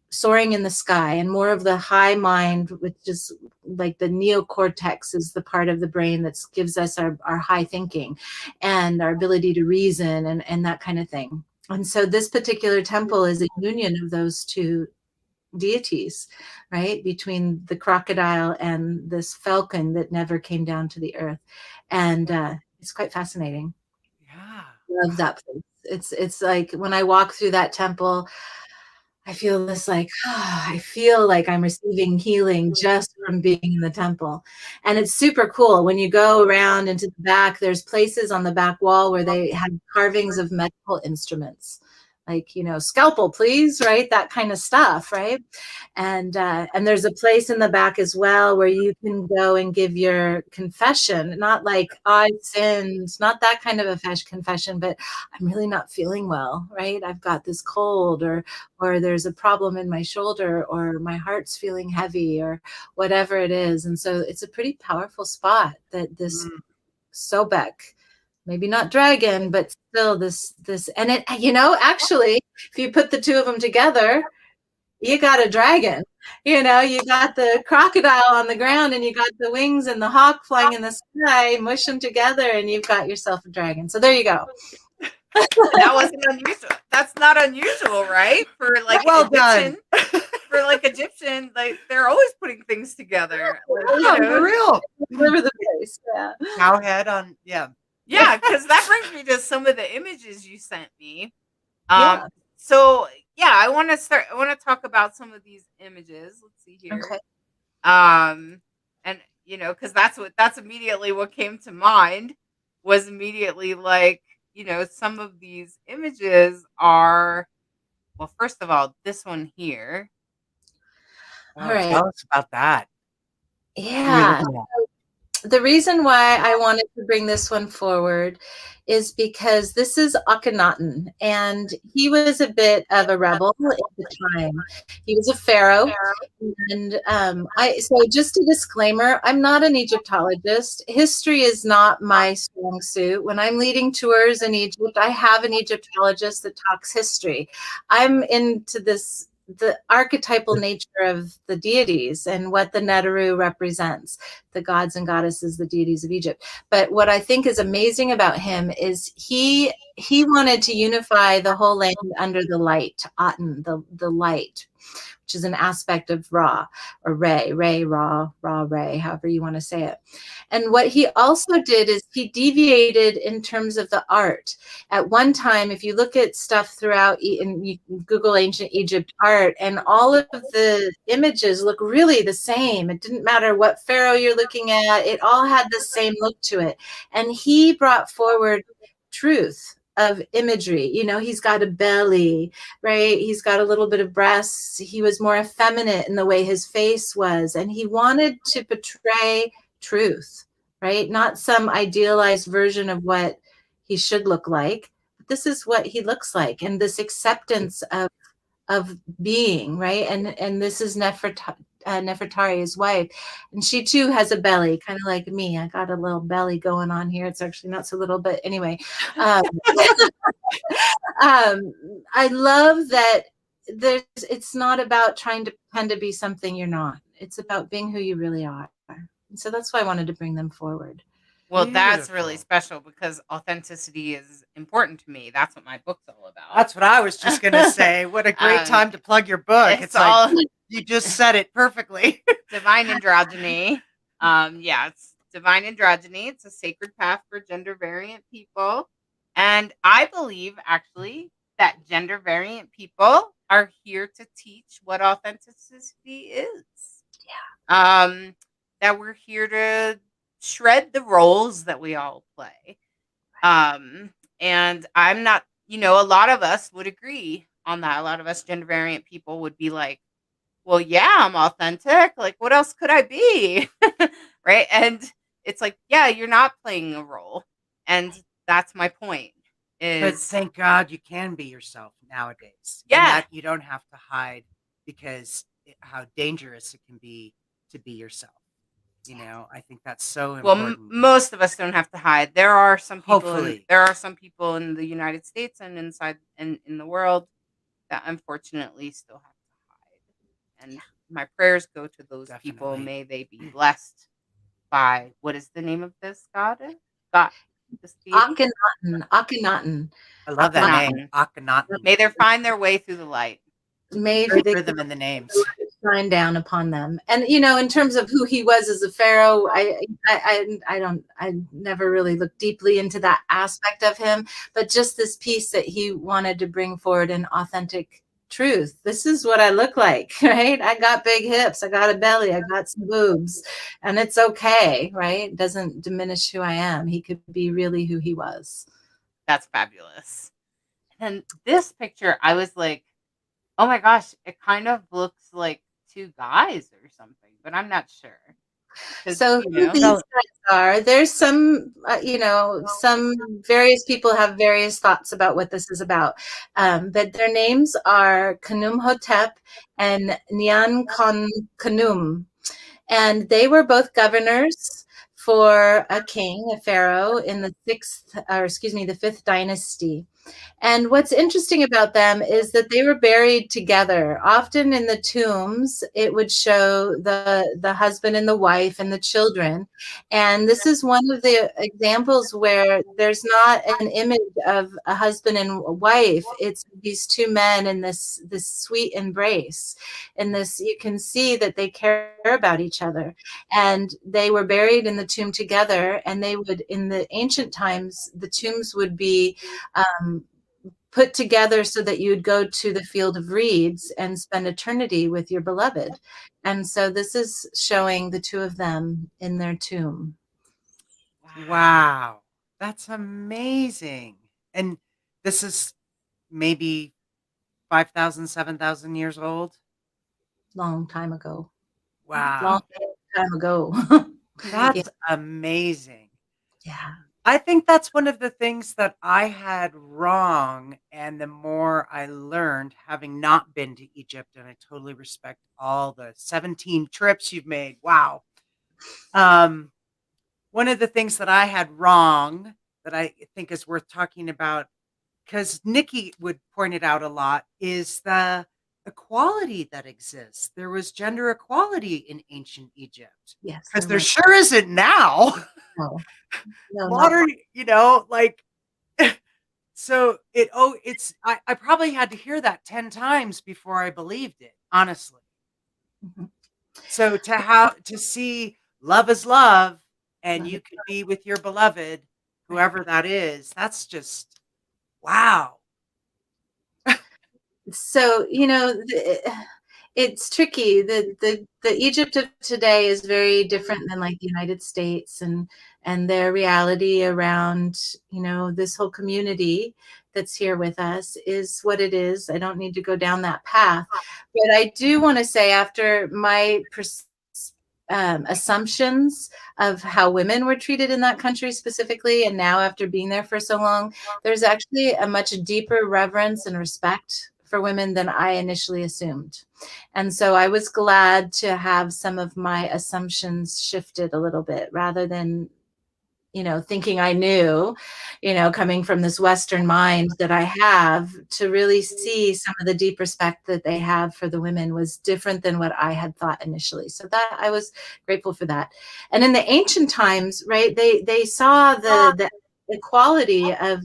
soaring in the sky, and more of the high mind, which is like the neocortex, is the part of the brain that gives us our high thinking and our ability to reason and that kind of thing. And so this particular temple is a union of those two deities, right, between the crocodile and this falcon that never came down to the earth. And it's quite fascinating. Yeah. Love that place. It's like when I walk through that temple, I feel this I feel like I'm receiving healing just from being in the temple. And it's super cool. When you go around into the back, there's places on the back wall where they have carvings of medical instruments, like, scalpel, please, right? That kind of stuff, right? And there's a place in the back as well where you can go and give your confession, not like I sinned, not that kind of a confession, but I'm really not feeling well, right? I've got this cold, or there's a problem in my shoulder, or my heart's feeling heavy, or whatever it is. And so it's a pretty powerful spot that this Sobek, maybe not dragon, but still this, and it, actually, if you put the two of them together, you got a dragon. You got the crocodile on the ground, and you got the wings and the hawk flying in the sky, mush them together, and you've got yourself a dragon. So there you go. That wasn't unusual. That's not unusual, right? For like well Egyptian, done. For like Egyptian, like they're always putting things together. Yeah, for real. Over the place. Yeah. Cowhead on, yeah. Yeah, because that brings me to some of the images you sent me. Yeah. So yeah, I want to talk about some of these images. Let's see here. Okay. And because that's immediately what came to mind, was immediately like, some of these images are, well, first of all, this one here. All right. Tell us about that. Yeah. The reason why I wanted to bring this one forward is because this is Akhenaten, and he was a bit of a rebel at the time. He was a pharaoh, and so just a disclaimer: I'm not an Egyptologist. History is not my strong suit. When I'm leading tours in Egypt, I have an Egyptologist that talks history. I'm into the archetypal nature of the deities and what the Neteru represents, the gods and goddesses, the deities of Egypt. But what I think is amazing about him is he wanted to unify the whole land under the light, Aten, the light, which is an aspect of Ra, or Re, Ra, Re, however you want to say it. And what he also did is he deviated in terms of the art. At one time, if you look at stuff throughout, and you Google ancient Egypt art, and all of the images look really the same. It didn't matter what pharaoh you're looking at, it all had the same look to it. And he brought forward truth of imagery. He's got a belly, right? He's got a little bit of breasts. He was more effeminate in the way his face was. And he wanted to portray truth, right? Not some idealized version of what he should look like. But this is what he looks like. And this acceptance of being, right? And this is Nefertari, his wife, and she too has a belly, kind of like me. I got a little belly going on here. It's actually not so little, but anyway. I love that it's not about trying to pretend to be something you're not. It's about being who you really are. And so that's why I wanted to bring them forward. Well, that's really special, because authenticity is important to me. That's what my book's all about. That's what I was just going to say. What a great time to plug your book. It's all, like, you just said it perfectly. Divine androgyny. It's divine androgyny. It's a sacred path for gender variant people. And I believe, actually, that gender variant people are here to teach what authenticity is. Yeah. That we're here to shred the roles that we all play. And I'm not, a lot of us would agree on that. A lot of us gender variant people would be like, well, yeah, I'm authentic. Like, what else could I be? Right. And it's like, yeah, you're not playing a role. And that's my point. But thank God you can be yourself nowadays. Yeah. And that you don't have to hide, because how dangerous it can be to be yourself. I think that's so important. Well, most of us don't have to hide. There are some people. Hopefully. There are some people in the United States and inside and in the world that unfortunately still have to hide. And my prayers go to those people. May they be blessed by, what is the name of this god? Akhenaten. I love that name, Akhenaten. May they find their way through the light. May Great rhythm in the names. Shine down upon them. And in terms of who he was as a pharaoh, I never really looked deeply into that aspect of him, but just this piece that he wanted to bring forward an authentic truth. This is what I look like, right? I got big hips, I got a belly, I got some boobs, and it's okay, right? It doesn't diminish who I am. He could be really who he was. That's fabulous. And And this picture, I was like, oh my gosh, it kind of looks like two guys or something, but I'm not sure. So You who know, these guys are, there's some, some various people have various thoughts about what this is about. But their names are Khnumhotep and Khnum. And they were both governors for a king, a pharaoh in the fifth dynasty. And what's interesting about them is that they were buried together. Often in the tombs, it would show the husband and the wife and the children. And this is one of the examples where there's not an image of a husband and a wife. It's these two men in this sweet embrace. And this, you can see that they care about each other. And they were buried in the tomb together. And they would, in the ancient times, the tombs would be put together so that you'd go to the field of reeds and spend eternity with your beloved. And so this is showing the two of them in their tomb. Wow. That's amazing. And this is maybe 5,000, 7,000 years old? Long time ago. Wow. Long time ago. That's amazing. Yeah. I think that's one of the things that I had wrong. And the more I learned, having not been to Egypt, and I totally respect all the 17 trips you've made. Wow. One of the things that I had wrong that I think is worth talking about, because Nicki would point it out a lot, is the equality that exists. There was gender equality in ancient Egypt. Yes. Because there sure isn't now. No, Modern, like, so I probably had to hear that 10 times before I believed it, honestly. Mm-hmm. So to see love is love, and you could be with your beloved, whoever that is, that's just, wow. So, it's tricky. The Egypt of today is very different than like the United States, and their reality around, this whole community that's here with us is what it is. I don't need to go down that path. But I do want to say, after my assumptions of how women were treated in that country specifically, and now after being there for so long, there's actually a much deeper reverence and respect for women than I initially assumed. And so I was glad to have some of my assumptions shifted a little bit, rather than, thinking I knew, coming from this Western mind that I have, to really see some of the deep respect that they have for the women was different than what I had thought initially. So that I was grateful for that. And in the ancient times, right, they saw the equality of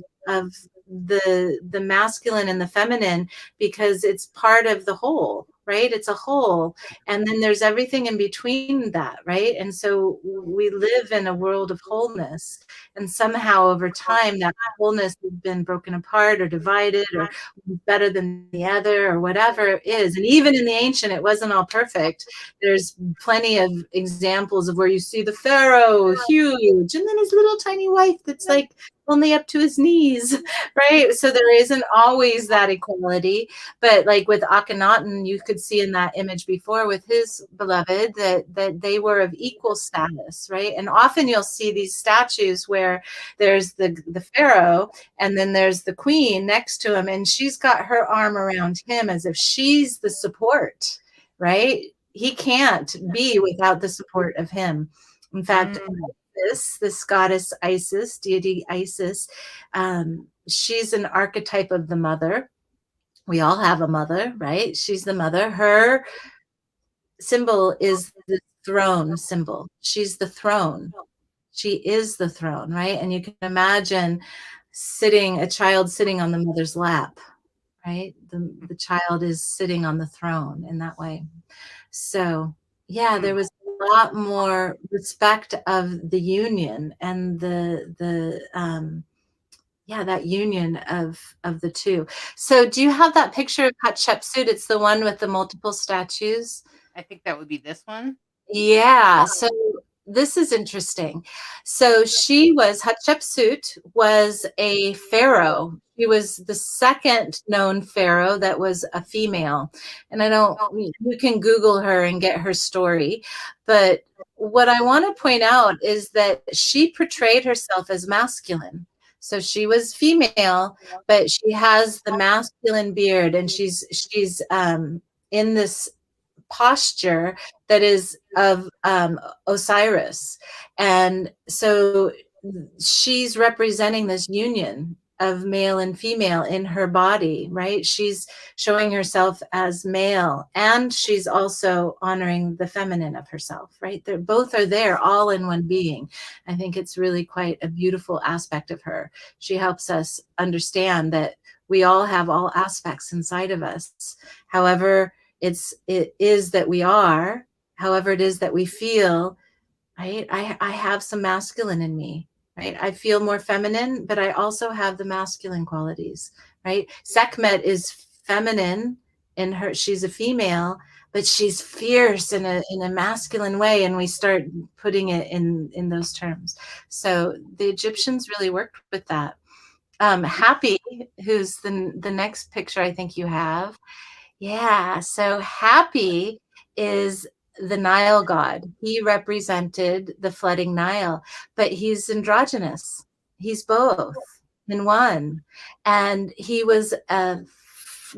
the masculine and the feminine, because it's part of the whole, right? It's a whole. And then there's everything in between that, right? And so we live in a world of wholeness. And somehow over time, that wholeness has been broken apart or divided, or better than the other, or whatever it is. And even in the ancient, it wasn't all perfect. There's plenty of examples of where you see the pharaoh huge, and then his little tiny wife that's like only up to his knees, right? So there isn't always that equality. But like with Akhenaten, you could see in that image before with his beloved that they were of equal status, right? And often you'll see these statues where there's the pharaoh, and then there's the queen next to him, and she's got her arm around him as if she's the support, right? He can't be without the support of him. In fact, this goddess Isis, deity Isis, she's an archetype of the mother. We all have a mother, right? She's the mother. Her symbol is the throne symbol. She's the throne. She is the throne, right? And you can imagine a child sitting on the mother's lap, right? The child is sitting on the throne in that way. So yeah, there was a lot more respect of the union and that union of the two. So do you have that picture of Hatshepsut? It's the one with the multiple statues. I think that would be this one. Yeah. So this is interesting. So Hatshepsut was a pharaoh. She was the second known pharaoh that was a female. And you can Google her and get her story. But what I want to point out is that she portrayed herself as masculine. So she was female, but she has the masculine beard, and she's in this posture that is of Osiris. And so she's representing this union of male and female in her body, right? She's showing herself as male, and she's also honoring the feminine of herself, right? They're both are there all in one being. I think it's really quite a beautiful aspect of her. She helps us understand that we all have all aspects inside of us. However, it is that we are, however it is that we feel, right? I have some masculine in me, right? I feel more feminine, but I also have the masculine qualities, right? Sekhmet is feminine in her, she's a female, but she's fierce in a masculine way, and we start putting it in those terms. So the Egyptians really worked with that. Happy, who's the next picture I think you have. Yeah, so Happy is the Nile god. He represented the flooding Nile, but he's androgynous. He's both in one. And he was a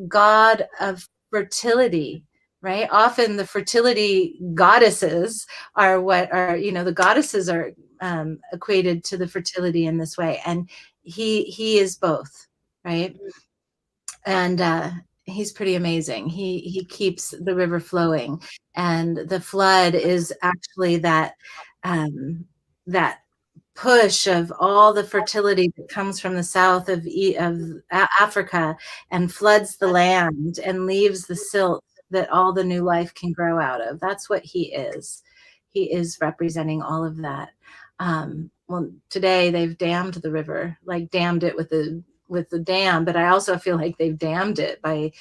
god of fertility, right? Often the fertility goddesses are the goddesses are equated to the fertility in this way. And he is both, right? And he's pretty amazing. He keeps the river flowing, and the flood is actually that push of all the fertility that comes from the south of Africa and floods the land and leaves the silt that all the new life can grow out of. That's what he is. He is representing all of that. Well, today they've dammed the river, like dammed it with the dam, but I also feel like they've dammed it by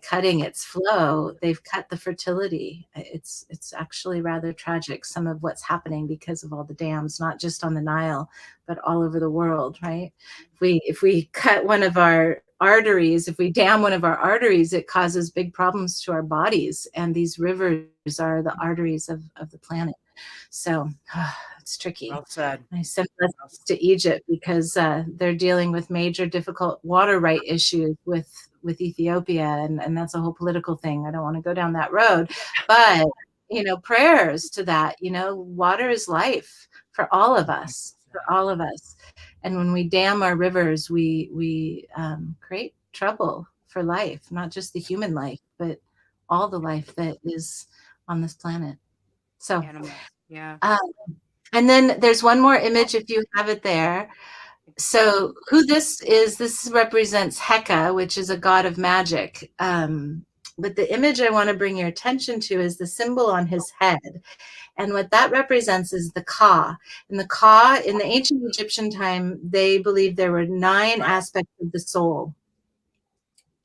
cutting its flow. They've cut the fertility. It's actually rather tragic, some of what's happening because of all the dams, not just on the Nile, but all over the world, right? If we cut one of our arteries, if we dam one of our arteries, it causes big problems to our bodies. And these rivers are the arteries of the planet. So it's tricky. Well said. I sent this to Egypt because they're dealing with major difficult water right issues with Ethiopia, and that's a whole political thing. I don't want to go down that road, but prayers to that. Water is life for all of us, and when we dam our rivers, we create trouble for life, not just the human life, but all the life that is on this planet. So yeah. And then there's one more image if you have it there. So who this represents Heka, which is a god of magic. But the image I want to bring your attention to is the symbol on his head. And what that represents is the Ka. And the Ka, in the ancient Egyptian time, they believed there were 9 aspects of the soul.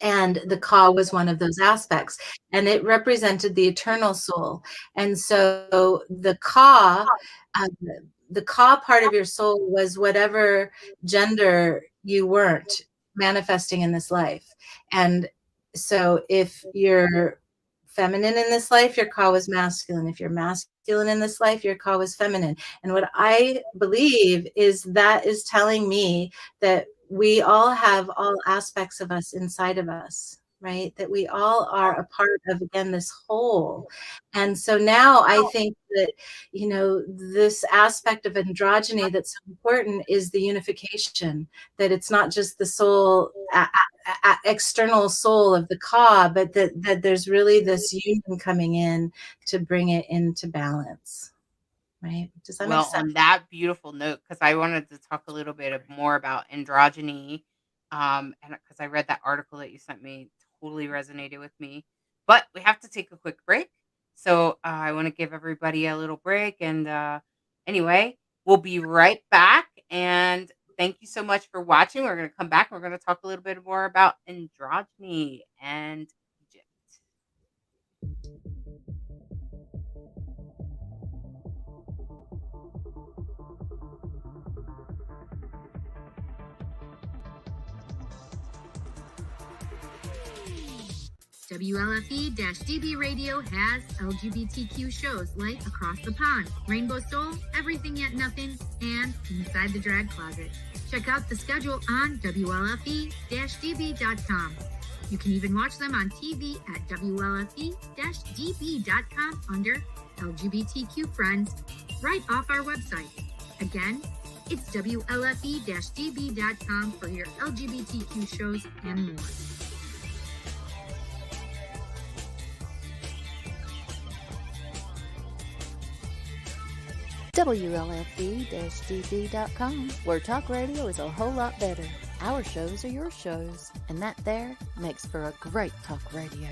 And the Ka was one of those aspects, and it represented the eternal soul. And so the Ka part of your soul was whatever gender you weren't manifesting in this life. And so if you're feminine in this life, your Ka was masculine. If you're masculine in this life, your Ka was feminine. And what I believe is that is telling me that we all have all aspects of us inside of us, right? That we all are a part of, again, this whole. And so now I think that, this aspect of androgyny that's so important is the unification, that it's not just the soul, external soul of the Ka, but that there's really this union coming in to bring it into balance. Right? Does that make sense? On that beautiful note, because I wanted to talk a little bit more about androgyny, and because I read that article that you sent me, totally resonated with me. But we have to take a quick break, so I want to give everybody a little break. And anyway, we'll be right back. And thank you so much for watching. We're going to come back. And we're going to talk a little bit more about androgyny and Egypt. WLFE-DB Radio has LGBTQ shows like Across the Pond, Rainbow Soul, Everything Yet Nothing, and Inside the Drag Closet. Check out the schedule on WLFE-DB.com. You can even watch them on TV at WLFE-DB.com under LGBTQ Friends, right off our website. Again, it's WLFE-DB.com for your LGBTQ shows and more. WLFE-DB.com, where talk radio is a whole lot better. Our shows are your shows, and that there makes for a great talk radio.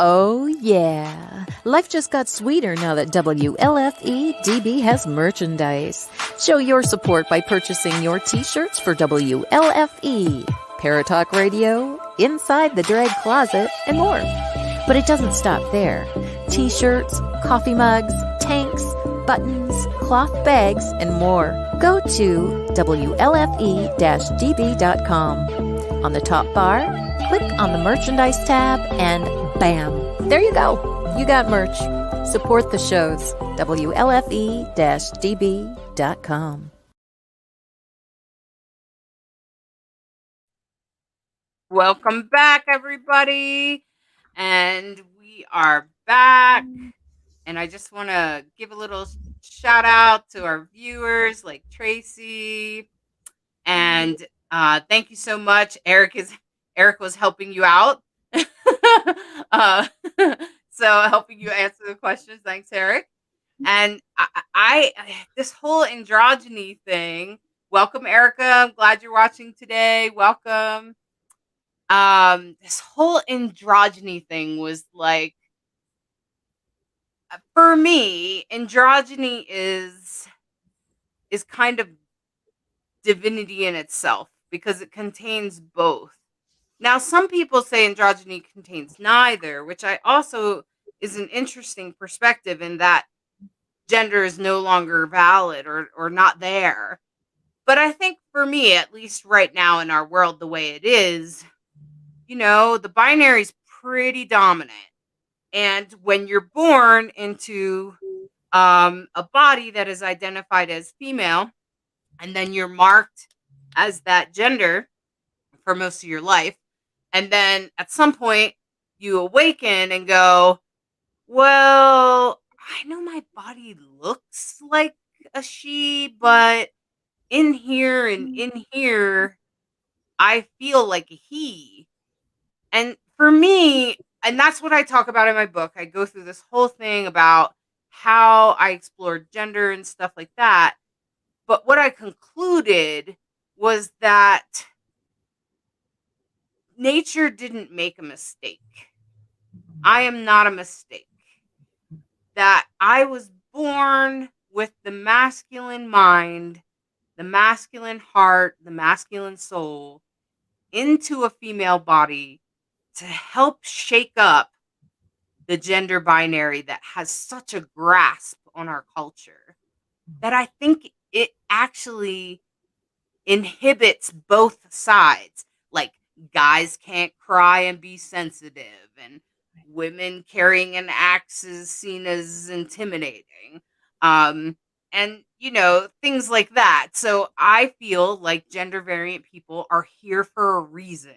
Oh yeah, life just got sweeter now that WLFE-DB has merchandise. Show your support by purchasing your t-shirts for WLFE, Paratalk Radio, Inside the Drag Closet, and more. But it doesn't stop there. T-shirts, coffee mugs, tanks, buttons, cloth bags, and more. Go to WLFE-DB.com. On the top bar, click on the merchandise tab and bam! There you go. You got merch. Support the shows. WLFE-DB.com. Welcome back, everybody. And we are back. And I just want to give a little shout out to our viewers like Tracy. And thank you so much. Eric was helping you out. So helping you answer the questions. Thanks, Eric. And I this whole androgyny thing. Welcome, Erica. I'm glad you're watching today. Welcome. This whole androgyny thing was like, for me, androgyny is kind of divinity in itself because it contains both. Now, some people say androgyny contains neither, which I also is an interesting perspective in that gender is no longer valid or not there. But I think for me, at least right now in our world, the way it is, the binary is pretty dominant. And when you're born into a body that is identified as female, and then you're marked as that gender for most of your life, and then at some point you awaken and go, well, I know my body looks like a she, but in here and in here, I feel like a he. And for me, and that's what I talk about in my book. I go through this whole thing about how I explored gender and stuff like that. But what I concluded was that nature didn't make a mistake. I am not a mistake. That I was born with the masculine mind, the masculine heart, the masculine soul into a female body to help shake up the gender binary that has such a grasp on our culture that I think it actually inhibits both sides. Like, guys can't cry and be sensitive, and women carrying an axe is seen as intimidating. And, things like that. So I feel like gender variant people are here for a reason.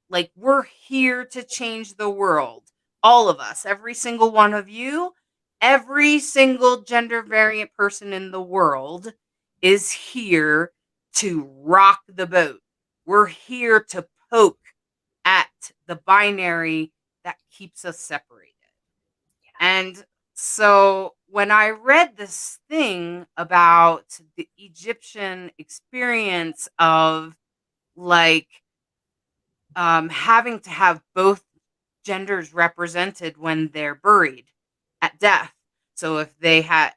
Like, we're here to change the world. All of us, every single one of you. every single gender variant person in the world is here to rock the boat. We're here to poke at the binary that keeps us separated. And so when I read this thing about the Egyptian experience of like having to have both genders represented when they're buried at death. So if they had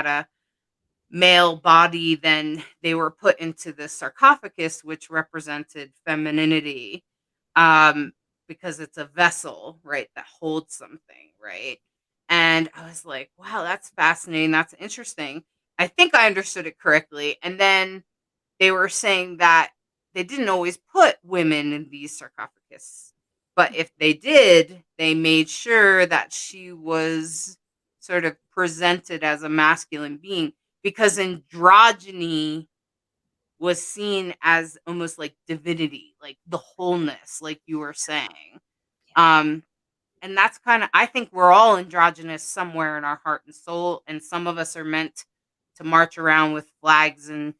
a male body, then they were put into the sarcophagus, which represented femininity, because it's a vessel, right, that holds something, right? And I was like, wow, that's fascinating. That's interesting. I think I understood it correctly. And then they were saying that they didn't always put women in these sarcophagus, but if they did, they made sure that she was sort of presented as a masculine being, because androgyny was seen as almost like divinity, like the wholeness, like you were saying. And that's kind of, I think we're all androgynous somewhere in our heart and soul, and some of us are meant to march around with flags and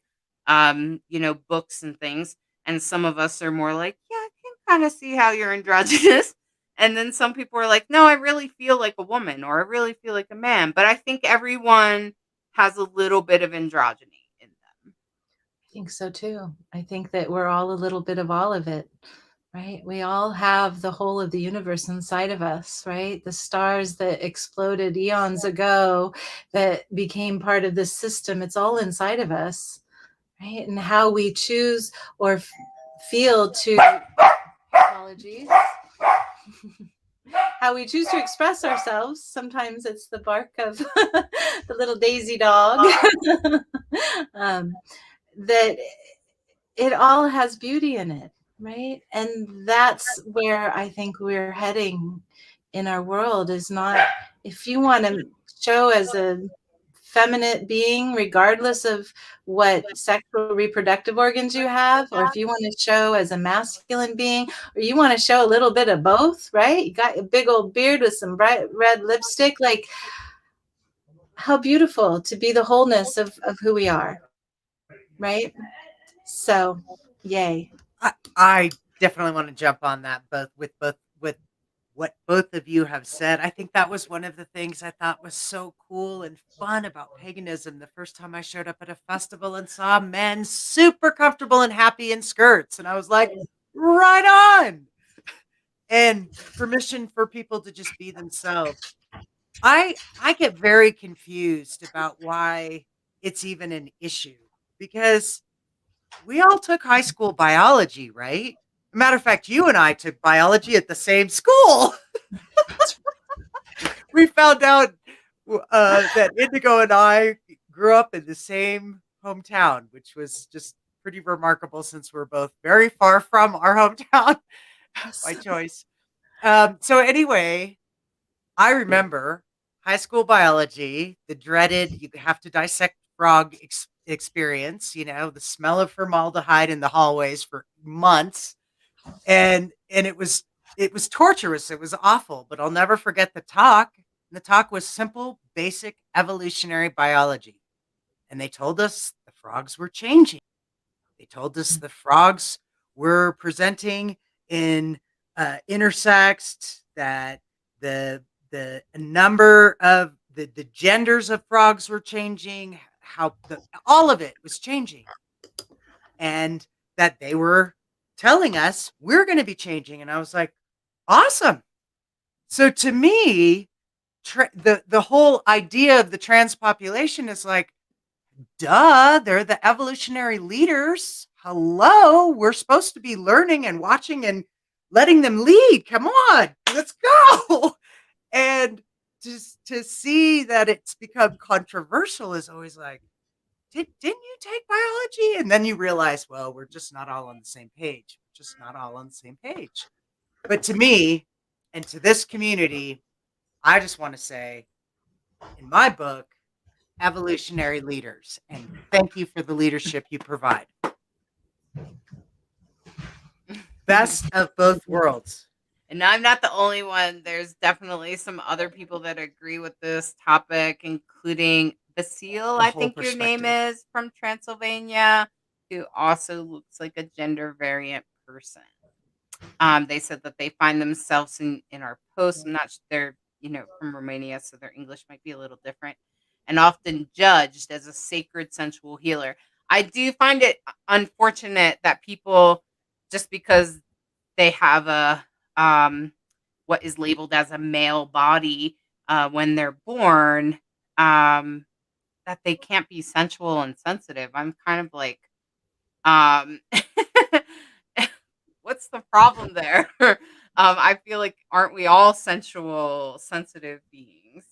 books and things, and some of us are more like, yeah, I can kind of see how you're androgynous. And then some people are like, no, I really feel like a woman, or I really feel like a man. But I think everyone has a little bit of androgyny in them. I think so too. I think that we're all a little bit of all of it, right? We all have the whole of the universe inside of us, right? The stars that exploded eons ago that became part of this system, it's all inside of us, right? And how we choose or feel to, apologies, how we choose to express ourselves. Sometimes it's the bark of the little Daisy dog. That it all has beauty in it, right? And that's where I think we're heading in our world, is not, if you want to show as a feminine being, regardless of what sexual reproductive organs you have, or if you want to show as a masculine being, or you want to show a little bit of both, right? You got a big old beard with some bright red lipstick, like, how beautiful to be the wholeness of who we are, right? So, yay. I definitely want to jump on that, with what both of you have said. I think that was one of the things I thought was so cool and fun about paganism. The first time I showed up at a festival and saw men super comfortable and happy in skirts, and I was like, right on. And permission for people to just be themselves. I get very confused about why it's even an issue, because we all took high school biology, right? Matter of fact, you and I took biology at the same school. We found out that Indigo and I grew up in the same hometown, which was just pretty remarkable, since we're both very far from our hometown by choice. So anyway, I remember high school biology, the dreaded, you have to dissect frog experience, the smell of formaldehyde in the hallways for months. And it was torturous. It was awful, but I'll never forget the talk. The talk was simple, basic evolutionary biology. And they told us the frogs were changing. They told us the frogs were presenting in intersexed, that the number of the genders of frogs were changing, how all of it was changing, and that they were telling us we're going to be changing. And I was like, awesome. So to me, the whole idea of the trans population is like, duh, they're the evolutionary leaders. Hello, we're supposed to be learning and watching and letting them lead. Come on, let's go. And just to see that it's become controversial is always like, didn't you take biology? And then you realize, well, we're just not all on the same page. Just not all on the same page. But to me, and to this community, I just want to say, in my book, evolutionary leaders, and thank you for the leadership you provide. Best of both worlds. And I'm not the only one. There's definitely some other people that agree with this topic, including Basile, The I whole think your name perspective. is, from Transylvania, who also looks like a gender variant person. They said that they find themselves in our posts. I'm not sure they're, from Romania, so their English might be a little different, and often judged as a sacred sensual healer. I do find it unfortunate that people, just because they have a what is labeled as a male body when they're born, um, that they can't be sensual and sensitive. I'm kind of like, um, what's the problem there? I feel like, aren't we all sensual, sensitive beings?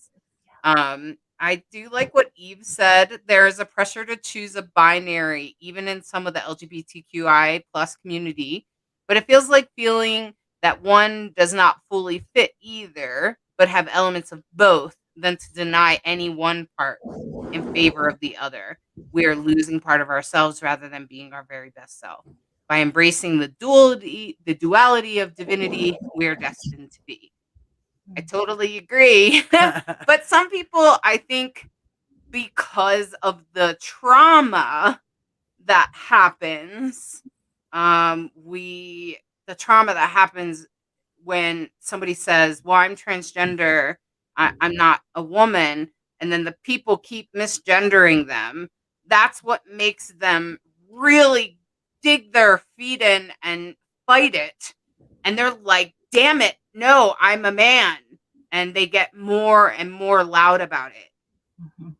I do like what Eve said. There is a pressure to choose a binary, even in some of the LGBTQI plus community. But it feels like feeling that one does not fully fit either, but have elements of both, than to deny any one part in favor of the other. We are losing part of ourselves rather than being our very best self. By embracing the duality of divinity, we are destined to be. I totally agree. But some people, I think, because of the trauma that happens, the trauma that happens when somebody says, "Well, I'm transgender, I'm not a woman," and then the people keep misgendering them. That's what makes them really dig their feet in and fight it. And they're like, "Damn it, no, I'm a man." And they get more and more loud about it.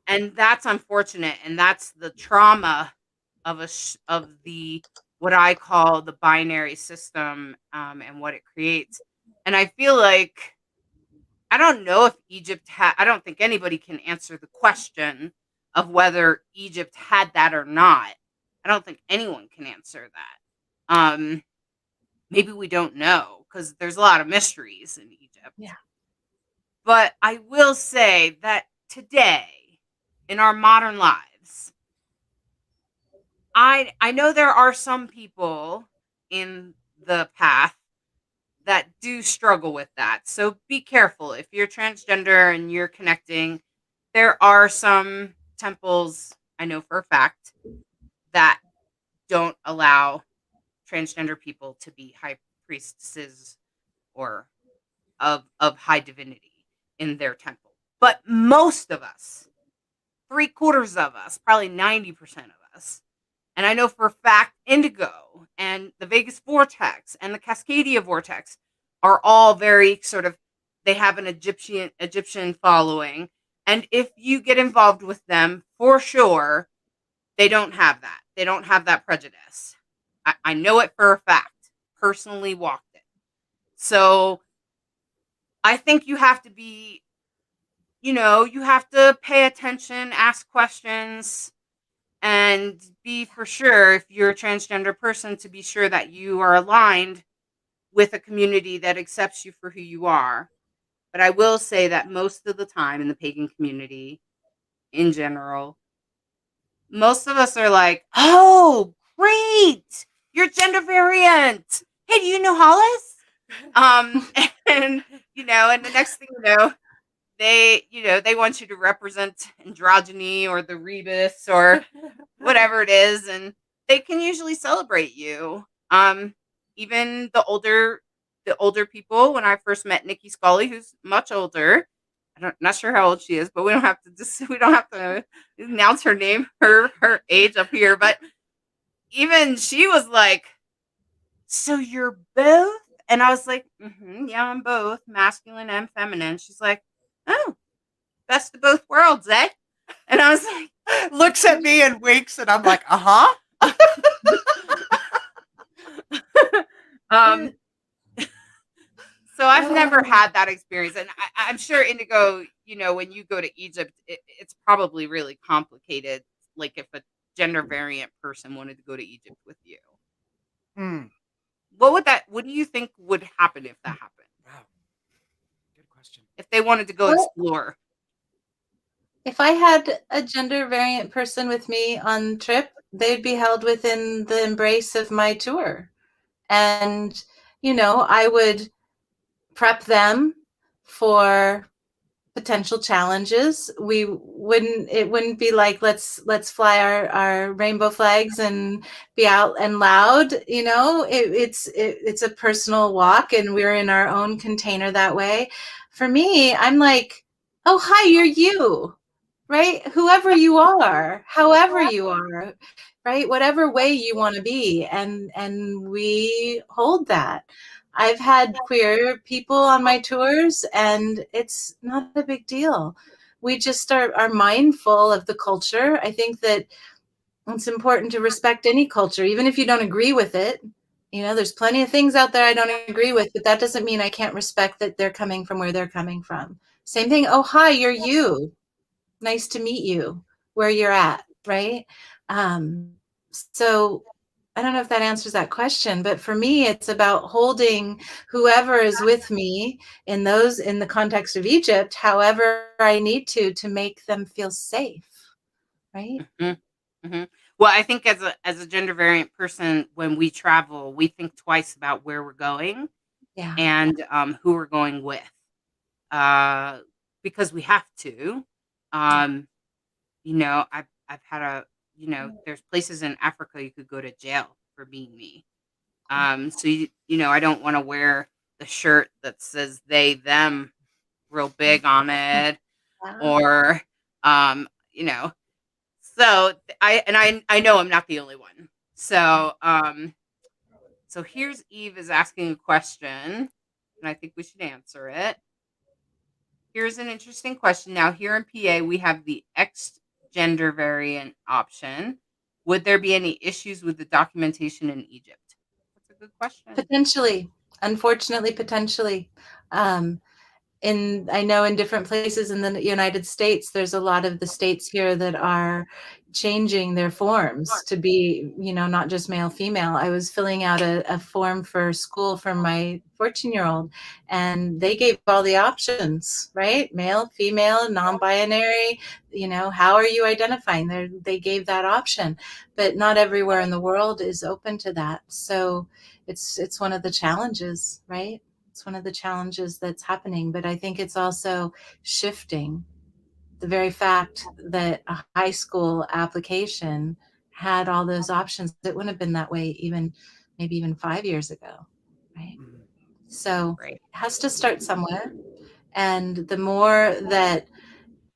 And that's unfortunate, and that's the trauma of the what I call the binary system, and what it creates. And I feel like, I don't know if I don't think anybody can answer the question of whether Egypt had that or not. I don't think anyone can answer that. Maybe we don't know, because there's a lot of mysteries in Egypt. Yeah. But I will say that today, in our modern lives, I know there are some people in the path that do struggle with that. So be careful if you're transgender and you're connecting. There are some temples, I know for a fact, that don't allow transgender people to be high priestesses or of high divinity in their temple. But most of us, 3/4 of us, probably 90% of us, and I know for a fact Indigo and the Vegas Vortex and the Cascadia Vortex are all very sort of, they have an Egyptian following. And if you get involved with them, for sure, they don't have that. They don't have that prejudice. I know it for a fact. Personally walked it. So I think you have to be, you have to pay attention, ask questions, and be for sure, if you're a transgender person, to be sure that you are aligned with a community that accepts you for who you are. But I will say that most of the time in the pagan community in general, most of us are like, "Oh, great, you're gender variant. Hey, do you know Hollis?" And and the next thing you know, they want you to represent androgyny or the rebus or whatever it is, and they can usually celebrate you. Even the older people. When I first met Nicki Scully, who's much older, not sure how old she is, but we don't have to announce her name, her age up here. But even she was like, "So you're both?" And I was like, "Yeah, I'm both masculine and feminine." She's like, "Oh, best of both worlds, eh?" And I was like, Looks at me and winks, and I'm like, uh-huh. um, so I've never had that experience, and I'm sure Indigo, when you go to Egypt, it's probably really complicated. Like if a gender variant person wanted to go to Egypt with you, Hmm. what do you think would happen if that happened? Wow. Good question. If they wanted to go Well, explore? if I had a gender variant person with me on trip, they'd be held within the embrace of my tour. And, I would prep them for potential challenges. It wouldn't be like, let's fly our rainbow flags and be out and loud. It's a personal walk, and we're in our own container that way. For me, I'm like, oh, hi, you're you, right? Whoever you are, however you are, right? Whatever way you want to be. And we hold that. I've had queer people on my tours, and it's not a big deal. We just are mindful of the culture. I think that it's important to respect any culture, even if you don't agree with it. There's plenty of things out there I don't agree with, but that doesn't mean I can't respect that they're coming from where they're coming from. Same thing. Oh, hi, you're you. Nice to meet you where you're at, right? So I don't know if that answers that question, but for me, it's about holding whoever is with me in the context of Egypt, however I need to make them feel safe, right? Mm-hmm. Mm-hmm. Well, I think as a gender variant person, when we travel, we think twice about where we're going Yeah. and who we're going with, because we have to. I've had there's places in Africa you could go to jail for being me. So I don't want to wear the shirt that says they them real big on it, or um, you know. So I know I'm not the only one. So here's Eve is asking a question, and I think we should answer it. Here's an interesting question. Now, here in PA, we have the X gender variant option. Would there be any issues with the documentation in Egypt? That's a good question. Potentially. Unfortunately, potentially. I know in different places in the United States, there's a lot of the states here that are changing their forms to be, not just male, female. I was filling out a form for school for my 14-year-old, and they gave all the options, right? Male, female, non-binary, how are you identifying? They gave that option, but not everywhere in the world is open to that. So it's one of the challenges, right? It's one of the challenges that's happening, but I think it's also shifting. The very fact that a high school application had all those options, it wouldn't have been that way maybe even 5 years ago, right? So Right. it has to start somewhere. And the more that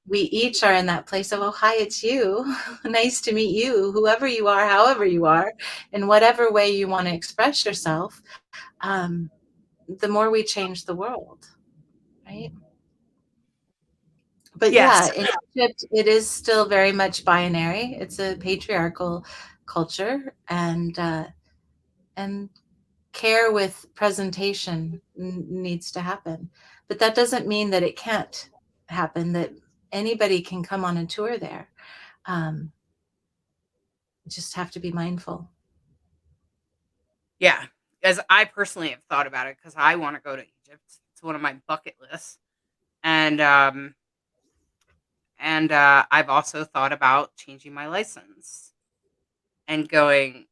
we each are in that place of, oh, hi, it's you. Nice to meet you, whoever you are, however you are, in whatever way you want to express yourself, the more we change the world, right? But Yes. yeah, in Egypt, it is still very much binary. It's a patriarchal culture, and care with presentation needs to happen. But that doesn't mean that it can't happen, that anybody can come on a tour there. Just have to be mindful. Yeah. As I personally have thought about it, because I want to go to Egypt. It's one of my bucket lists. And I've also thought about changing my license and going,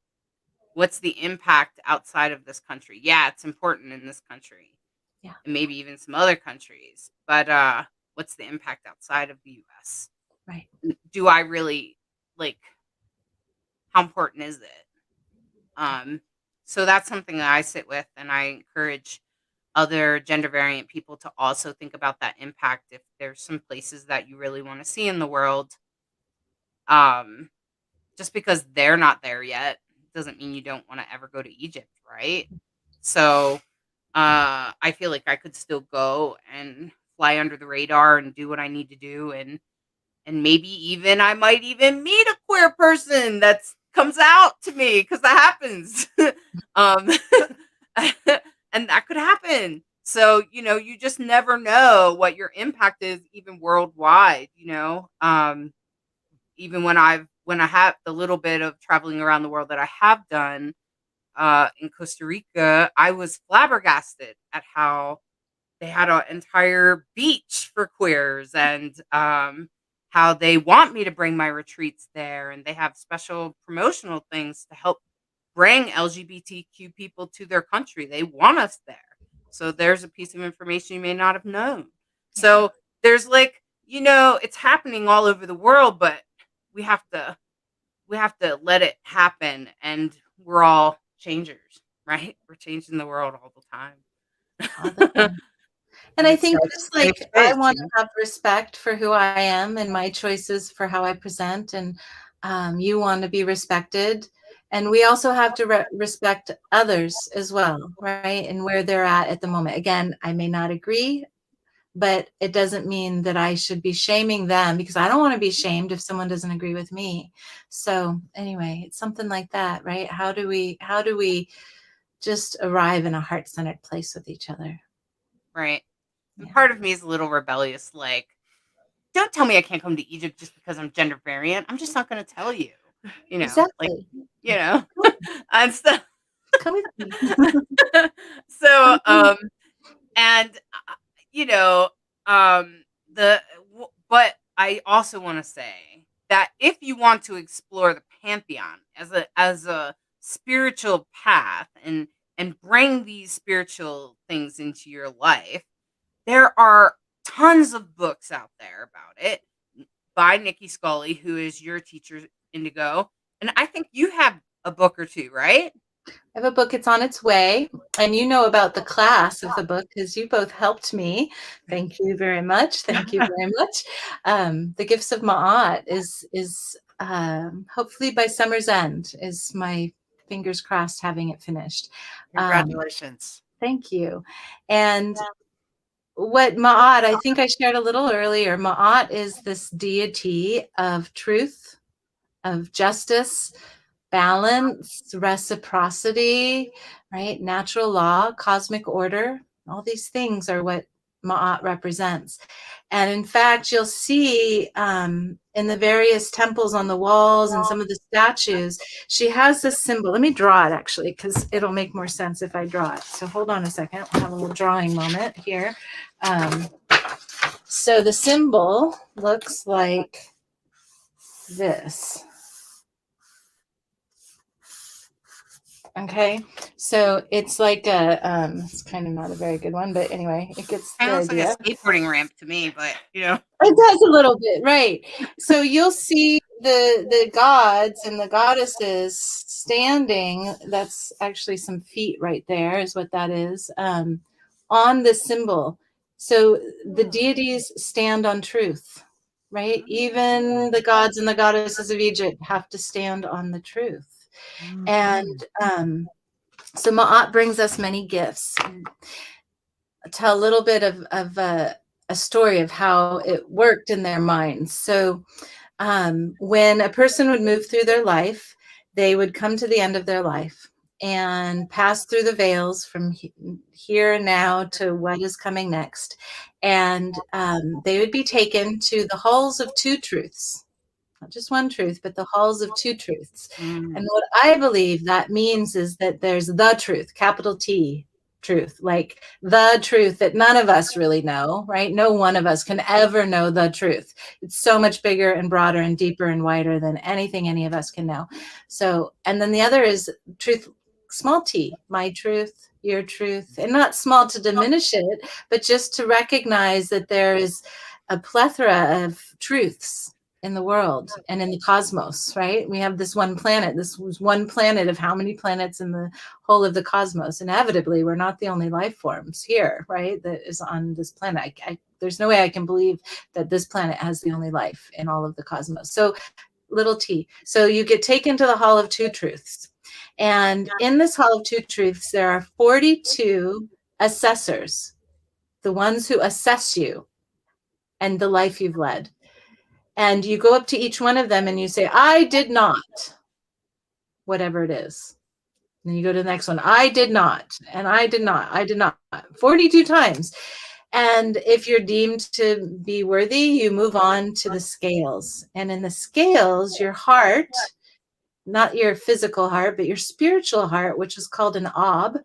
what's the impact outside of this country? Yeah, it's important in this country. Yeah. And maybe even some other countries. But what's the impact outside of the US? Right. Do I really how important is it? So that's something that I sit with, and I encourage other gender variant people to also think about that impact if there's some places that you really want to see in the world. Just because they're not there yet doesn't mean you don't want to ever go to Egypt, right? So I feel like I could still go and fly under the radar and do what I need to do, and maybe even I might even meet a queer person that comes out to me, because that happens. And that could happen. So, you just never know what your impact is, even worldwide, even when I have the little bit of traveling around the world that I have done, in Costa Rica, I was flabbergasted at how they had an entire beach for queers, and how they want me to bring my retreats there, and they have special promotional things to help bring LGBTQ people to their country. They want us there. So there's a piece of information you may not have known. So there's like, it's happening all over the world, but we have to let it happen, and we're all changers, right? We're changing the world all the time. All the time. And I think just like safe I space, want to have respect for who I am and my choices for how I present, and you want to be respected. And we also have to respect others as well, right? And where they're at the moment. Again, I may not agree, but it doesn't mean that I should be shaming them, because I don't want to be shamed if someone doesn't agree with me. So anyway, it's something like that, right? How do we just arrive in a heart-centered place with each other? Right. And part of me is a little rebellious, like, don't tell me I can't come to Egypt just because I'm gender variant. I'm just not going to tell you, Exactly. and stuff. Come with me. So, and but I also want to say that if you want to explore the pantheon as a spiritual path and bring these spiritual things into your life, there are tons of books out there about it by Nicki Scully, who is your teacher, Indigo. And I think you have a book or two, right? I have a book. It's on its way. And you know about the class of the book because you both helped me. Thank you very much. Thank you very much. The Gifts of Ma'at is hopefully by summer's end, is my fingers crossed having it finished. Congratulations. Thank you. And what Ma'at, I think I shared a little earlier, Ma'at is this deity of truth, of justice, balance, reciprocity, right? Natural law, cosmic order. All these things are what Ma'at represents. And in fact, you'll see in the various temples on the walls and some of the statues, she has this symbol. Let me draw it actually, because it'll make more sense if I draw it. So hold on a second. We'll have a little drawing moment here. So the symbol looks like this. Okay, so it's like it's kind of not a very good one, but anyway, it gets the It looks idea. like a skateboarding ramp to me, but it does a little bit, right? So you'll see the gods and the goddesses standing. That's actually some feet right there, is what that is, on the symbol. So the deities stand on truth, right? Even the gods and the goddesses of Egypt have to stand on the truth. And so Ma'at brings us many gifts. I'll tell a little bit of a story of how it worked in their minds. So when a person would move through their life, they would come to the end of their life and pass through the veils from here and now to what is coming next. And they would be taken to the halls of two truths. Not just one truth, but the halls of two truths. And what I believe that means is that there's the truth, capital T, truth, like the truth that none of us really know, right? No one of us can ever know the truth. It's so much bigger and broader and deeper and wider than anything any of us can know. So, and then the other is truth, small t, my truth, your truth, and not small to diminish it, but just to recognize that there is a plethora of truths in the world and in the cosmos, right? We have this one planet. This was one planet of how many planets in the whole of the cosmos. Inevitably, we're not the only life forms here, right? That is on this planet. There's no way I can believe that this planet has the only life in all of the cosmos. So little t. So you get taken to the Hall of Two Truths. And in this Hall of Two Truths, there are 42 assessors, the ones who assess you and the life you've led. And you go up to each one of them and you say, I did not, whatever it is. And then you go to the next one, I did not, and I did not, 42 times. And if you're deemed to be worthy, you move on to the scales. And in the scales, your heart, not your physical heart, but your spiritual heart, which is called an ob,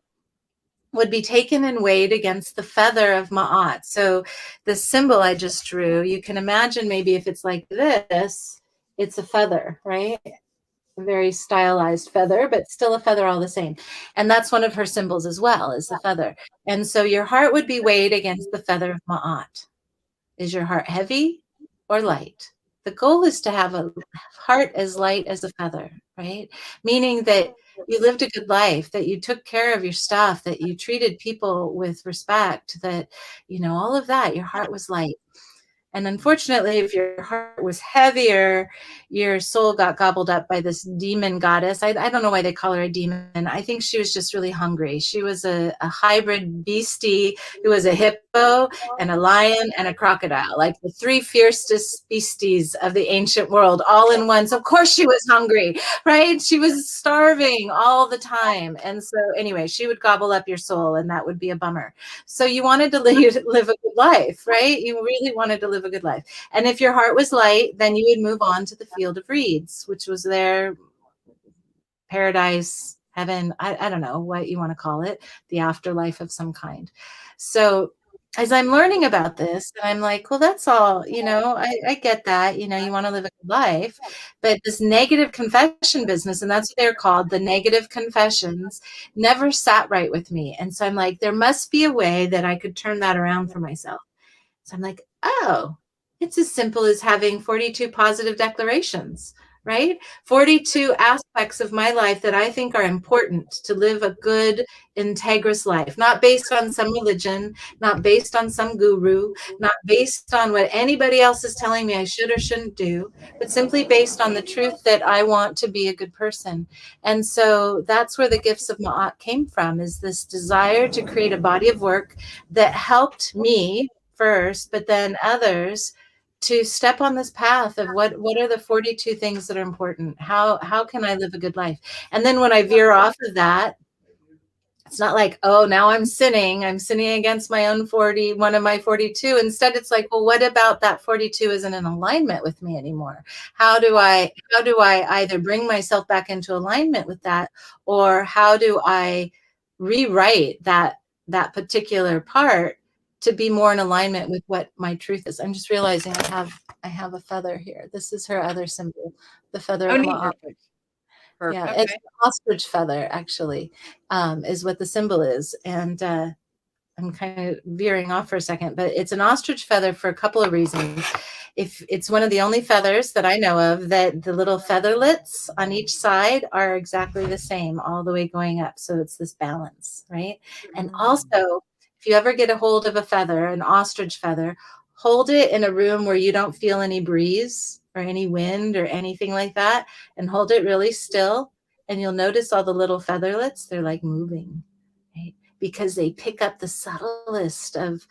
would be taken and weighed against the feather of Ma'at. So the symbol I just drew, you can imagine maybe if it's like this, it's a feather, right? a very stylized feather, but still a feather all the same. And that's one of her symbols as well, is the feather. And so your heart would be weighed against the feather of Ma'at. Is your heart heavy or light? The goal is to have a heart as light as a feather, right? Meaning that you lived a good life, that you took care of your stuff, that you treated people with respect, that, all of that, your heart was light. And unfortunately, if your heart was heavier, your soul got gobbled up by this demon goddess. I don't know why they call her a demon. I think she was just really hungry. She was a hybrid beastie who was a hippo and a lion and a crocodile, like the three fiercest beasties of the ancient world, all in one. So of course she was hungry, right? She was starving all the time. And so anyway, she would gobble up your soul, and that would be a bummer. So you wanted to live a good life, right? You really wanted to live a good life. And if your heart was light, then you would move on to the field of reeds, which was their paradise, heaven, I don't know what you want to call it, the afterlife of some kind. So as I'm learning about this, and I'm like, well, that's all, I get that, you want to live a good life, but this negative confession business, and that's what they're called, the negative confessions, never sat right with me. And so I'm like, there must be a way that I could turn that around for myself. So I'm like, oh, it's as simple as having 42 positive declarations, right? 42 aspects of my life that I think are important to live a good, integrous life, not based on some religion, not based on some guru, not based on what anybody else is telling me I should or shouldn't do, but simply based on the truth that I want to be a good person. And so that's where the gifts of Ma'at came from, is this desire to create a body of work that helped me first, but then others, to step on this path of what are the 42 things that are important? How can I live a good life? And then when I veer off of that, it's not like, oh, now I'm sinning against my own one of my 42. Instead, it's like, well, what about that 42 isn't in alignment with me anymore? How do I either bring myself back into alignment with that, or how do I rewrite that particular part to be more in alignment with what my truth is? I'm just realizing I have a feather here. This is her other symbol, the feather of Ma'at. Perfect. Yeah, Okay. it's an ostrich feather, actually, is what the symbol is. And I'm kind of veering off for a second, but it's an ostrich feather for a couple of reasons. If it's one of the only feathers that I know of that the little featherlets on each side are exactly the same all the way going up. So it's this balance, right? And also, if you ever get a hold of a feather, an ostrich feather, hold it in a room where you don't feel any breeze or any wind or anything like that, and hold it really still. And you'll notice all the little featherlets, they're like moving, right? Because they pick up the subtlest of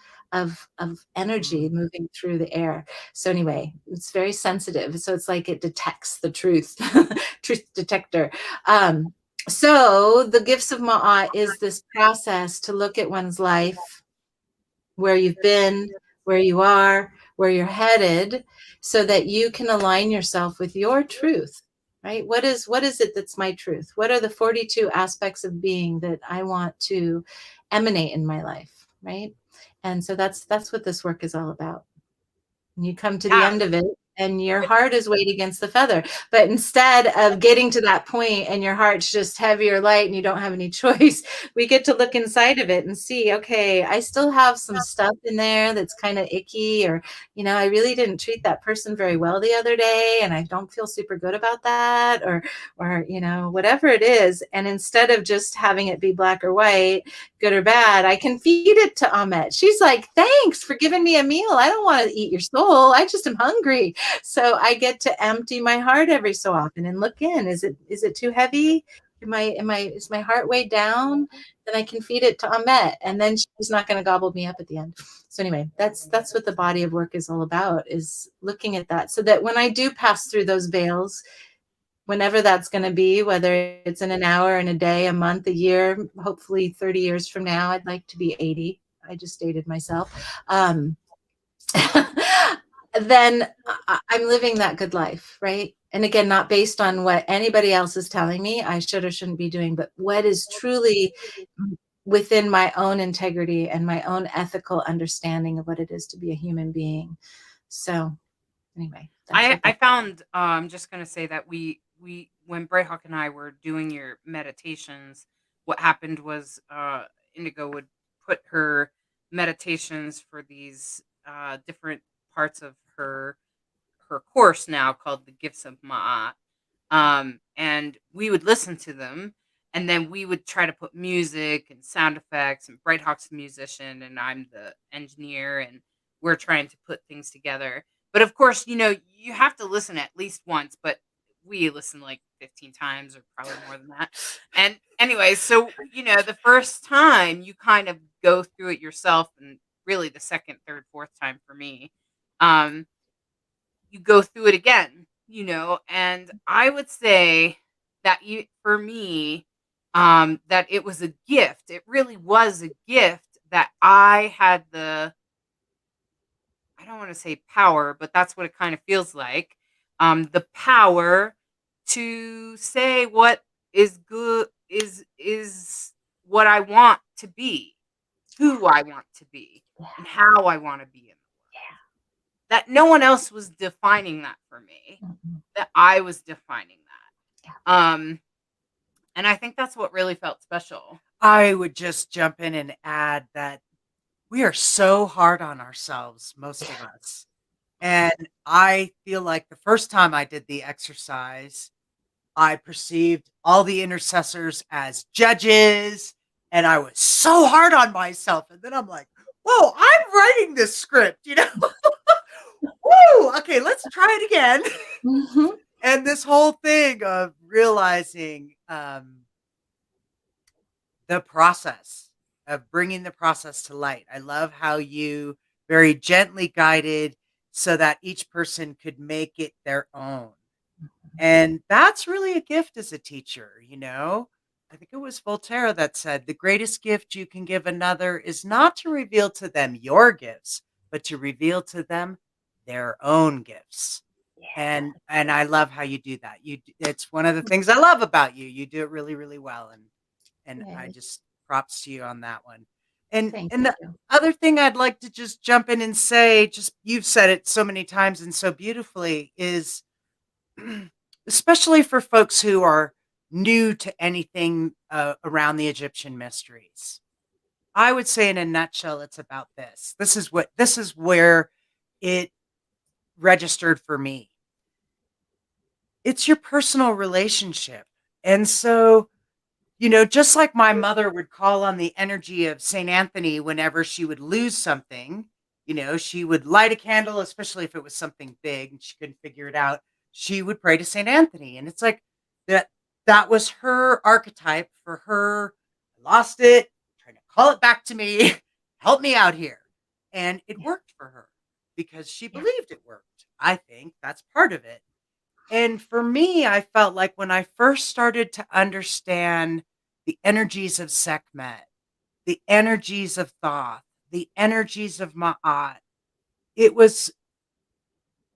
energy moving through the air. So anyway, it's very sensitive. So it's like it detects the truth, truth detector. So the gifts of Ma'at is this process to look at one's life, where you've been, where you are, where you're headed, so that you can align yourself with your truth, right? What is it that's my truth? What are the 42 aspects of being that I want to emanate in my life, right? And so that's what this work is all about. And you come to the end of it, and your heart is weighed against the feather. But instead of getting to that point and your heart's just heavy or light and you don't have any choice, we get to look inside of it and see, okay, I still have some stuff in there that's kind of icky, or, I really didn't treat that person very well the other day, and I don't feel super good about that, or whatever it is. And instead of just having it be black or white, good or bad, I can feed it to Amet. She's like, thanks for giving me a meal. I don't want to eat your soul. I just am hungry. So I get to empty my heart every so often and look in. Is it too heavy? Is my heart weighed down? Then I can feed it to Amet, and then she's not going to gobble me up at the end. So anyway, that's what the body of work is all about, is looking at that, so that when I do pass through those veils, whenever that's going to be, whether it's in an hour, in a day, a month, a year, hopefully 30 years from now, I'd like to be 80. I just dated myself. Then I'm living that good life, right? And again, not based on what anybody else is telling me I should or shouldn't be doing, but what is truly within my own integrity and my own ethical understanding of what it is to be a human being. So anyway, I found, I'm just going to say that we when Brighthawk and I were doing your meditations, what happened was Indigo would put her meditations for these different parts of her course now called the Gifts of Ma'at. And we would listen to them, and then we would try to put music and sound effects, and Brighthawk's a musician and I'm the engineer, and we're trying to put things together. But of course, you have to listen at least once, but we listen like 15 times or probably more than that. And anyway, so the first time you kind of go through it yourself, and really the second, third, fourth time for me, you go through it again, and I would say that for me, that it was a gift. It really was a gift that I had I don't want to say power, but that's what it kind of feels like. The power to say what is good is what I want to be, who I want to be, and how I want to be in the world. That no one else was defining that for me. That I was defining that. And I think that's what really felt special. I would just jump in and add that we are so hard on ourselves, most of us. And I feel like the first time I did the exercise, I perceived all the intercessors as judges, and I was so hard on myself. And then I'm like, whoa, I'm writing this script, Woo! Okay, let's try it again. Mm-hmm. And this whole thing of realizing the process of bringing the process to light. I love how you very gently guided so that each person could make it their own. And that's really a gift as a teacher, I think it was Voltaire that said, the greatest gift you can give another is not to reveal to them your gifts, but to reveal to them their own gifts. And I love how you do that. It's one of the things I love about you. You do it really, really well. And I just props to you on that one. And the other thing I'd like to just jump in and say, just you've said it so many times and so beautifully, is especially for folks who are new to anything around the Egyptian mysteries. I would say in a nutshell, it's about this. This is where it registered for me. It's your personal relationship. And so, just like my mother would call on the energy of St. Anthony whenever she would lose something, she would light a candle, especially if it was something big and she couldn't figure it out. She would pray to St. Anthony. And it's like that was her archetype for her. I lost it, trying to call it back to me, help me out here. And it worked for her because she believed it worked. I think that's part of it. And for me, I felt like when I first started to understand the energies of Sekhmet, the energies of Thoth, the energies of Ma'at, it was,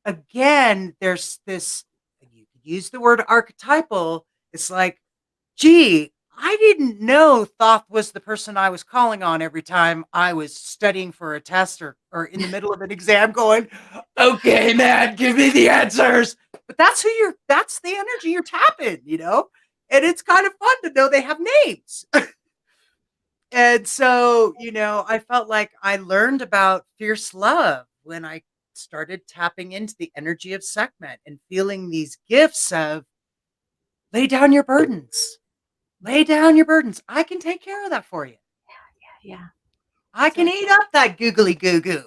again, there's this, you could use the word archetypal. It's like, gee, I didn't know Thoth was the person I was calling on every time I was studying for a test or in the middle of an exam going, okay, man, give me the answers. But that's the energy you're tapping, and it's kind of fun to know they have names. And so, I felt like I learned about fierce love when I started tapping into the energy of Sekhmet and feeling these gifts of lay down your burdens. Lay down your burdens. I can take care of that for you. Yeah. I can eat up that googly goo goo.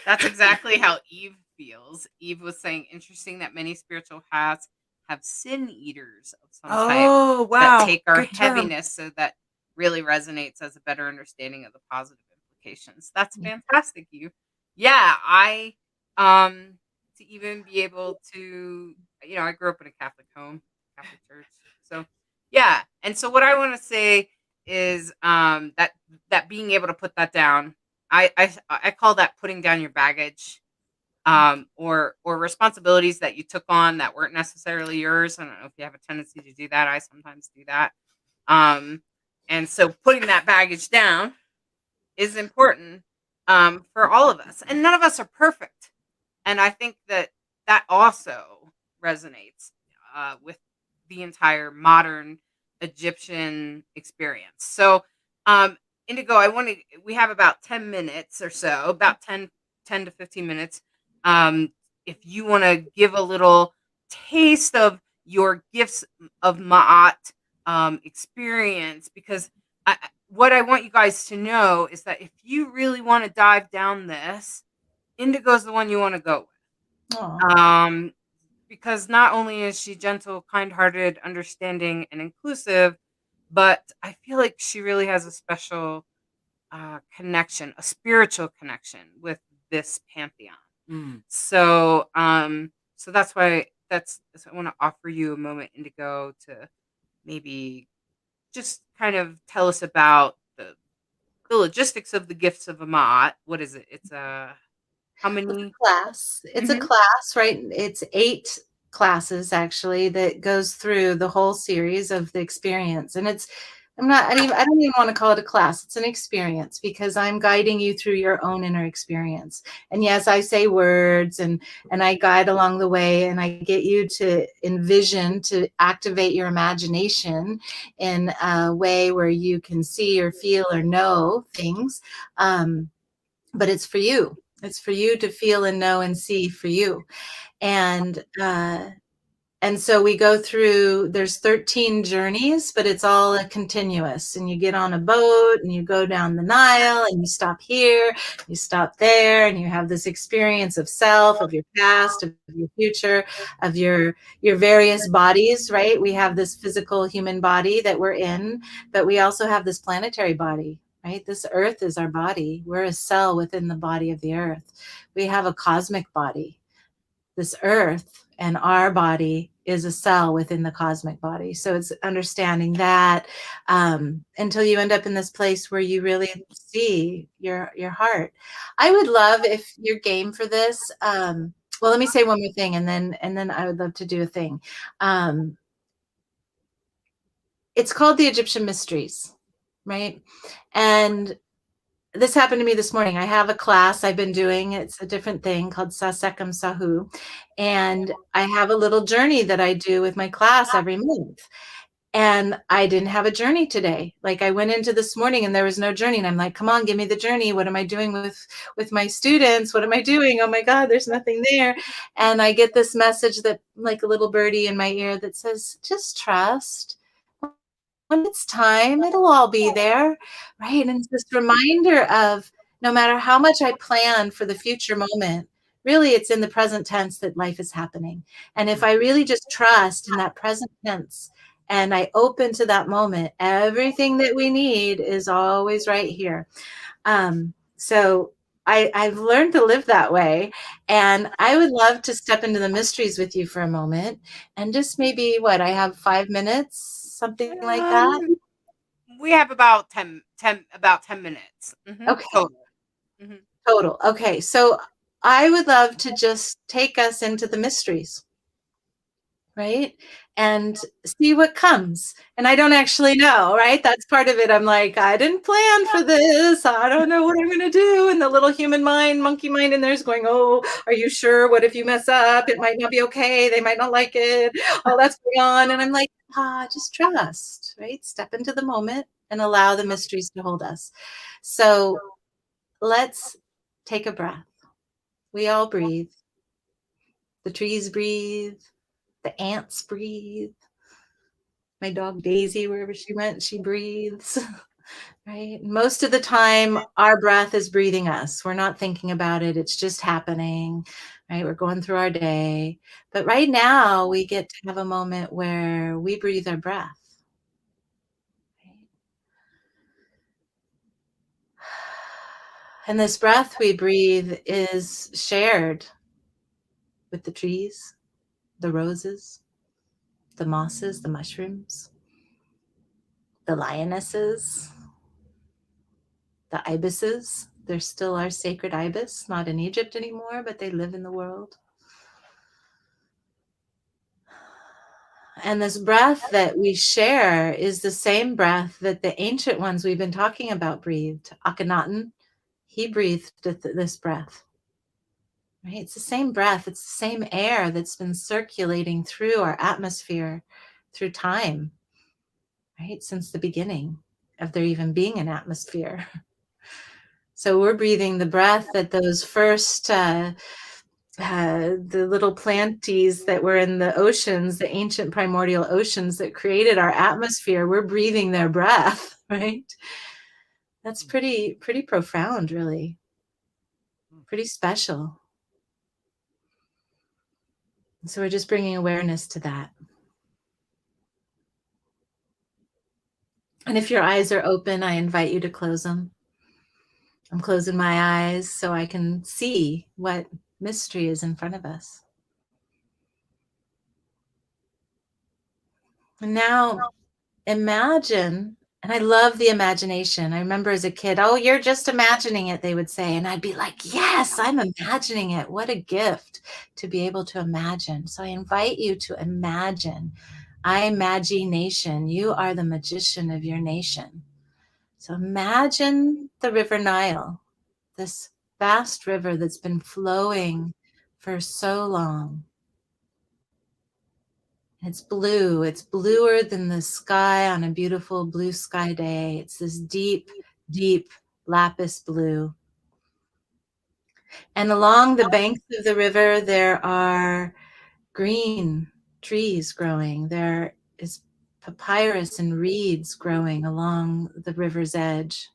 That's exactly how Eve feels. Eve was saying, interesting that many spiritual paths have sin eaters of some type that take our heaviness, so that really resonates as a better understanding of the positive implications. That's fantastic, Eve. Yeah, I to even be able to, I grew up in a Catholic home, Catholic church. So yeah. And so what I want to say is that being able to put that down, I call that putting down your baggage, or responsibilities that you took on that weren't necessarily yours. I don't know if you have a tendency to do that. I sometimes do that. And so putting that baggage down is important for all of us. And none of us are perfect. And I think that also resonates. with the entire modern Egyptian experience. So, Indigo, we have about 10 minutes or so, about 10 to 15 minutes. If you want to give a little taste of your gifts of Ma'at experience, because what I want you guys to know is that if you really want to dive down this, Indigo's the one you want to go with. Aw. Because not only is she gentle, kind-hearted, understanding, and inclusive, but I feel like she really has a special connection, a spiritual connection with this pantheon. So, so that's why I want to offer you a moment, Indigo, to maybe just kind of tell us about the logistics of the gifts of Amat. What is it? It's how many? Class. It's a class, right? It's 8 classes actually that goes through the whole series of the experience. And I don't even want to call it a class. It's an experience because I'm guiding you through your own inner experience. And yes, I say words and I guide along the way, and I get you to envision, to activate your imagination in a way where you can see or feel or know things. But it's for you. It's for you to feel and know and see for you. And so we go through, there's 13 journeys, but it's all a continuous. And you get on a boat and you go down the Nile and you stop here, you stop there, and you have this experience of self, of your past, of your future, of your various bodies, right? We have this physical human body that we're in, but we also have this planetary body. Right? This earth is our body. We're a cell within the body of the earth. We have a cosmic body. This earth and our body is a cell within the cosmic body. So it's understanding that until you end up in this place where you really see your heart. I would love if you're game for this. Well, let me say one more thing, and then I would love to do a thing. It's called the Egyptian Mysteries. Right. And this happened to me this morning. I have a class I've been doing. It's a different thing called Sasekam Sahu. And I have a little journey that I do with my class every month. And I didn't have a journey today. Like I went into this morning and there was no journey. And I'm like, come on, give me the journey. What am I doing with my students? What am I doing? Oh my God, there's nothing there. And I get this message that like a little birdie in my ear that says, just trust. When it's time, it'll all be there, right? And it's this reminder of no matter how much I plan for the future moment, really it's in the present tense that life is happening. And if I really just trust in that present tense and I open to that moment, everything that we need is always right here. So I've learned to live that way. And I would love to step into the mysteries with you for a moment and just maybe I have 5 minutes. Something like that. We have about 10 minutes. Okay. Total. Total. Okay. So I would love to just take us into the mysteries, right? And see what comes. And I don't actually know, right? That's part of it. I'm like, I didn't plan for this. I don't know what I'm going to do. And the little human mind, monkey mind in there is going, oh, are you sure? What if you mess up? It might not be okay. They might not like it. All that's going on. And I'm like, just trust, right? Step into the moment and allow the mysteries to hold us. So let's take a breath. We all breathe. The trees breathe. The ants breathe. My dog Daisy, wherever she went, she breathes. Right? Most of the time, our breath is breathing us. We're not thinking about it. It's just happening. Right? We're going through our day. But right now, we get to have a moment where we breathe our breath. Right? And this breath we breathe is shared with the trees, the roses, the mosses, the mushrooms, the lionesses, the ibises. They're still our sacred ibis, not in Egypt anymore, but they live in the world. And this breath that we share is the same breath that the ancient ones we've been talking about breathed. Akhenaten, he breathed this breath. right? It's the same breath, it's the same air that's been circulating through our atmosphere through time, right? Since the beginning of there even being an atmosphere. So we're breathing the breath that those first, the little planties that were in the oceans, the ancient primordial oceans that created our atmosphere, we're breathing their breath, right? That's pretty profound, really. Pretty special. So we're just bringing awareness to that. And if your eyes are open, I invite you to close them. I'm closing my eyes so I can see what mystery is in front of us. And now imagine, and I love the imagination. I remember as a kid, oh, you're just imagining it, they would say. And I'd be like, yes, I'm imagining it. What a gift to be able to imagine. So I invite you to imagine. Imagination. You are the magician of your nation. So imagine the River Nile, this vast river that's been flowing for so long. It's blue. It's bluer than the sky on a beautiful blue sky day. It's this deep, deep lapis blue. And along the banks of the river, there are green trees growing. There is papyrus and reeds growing along the river's edge.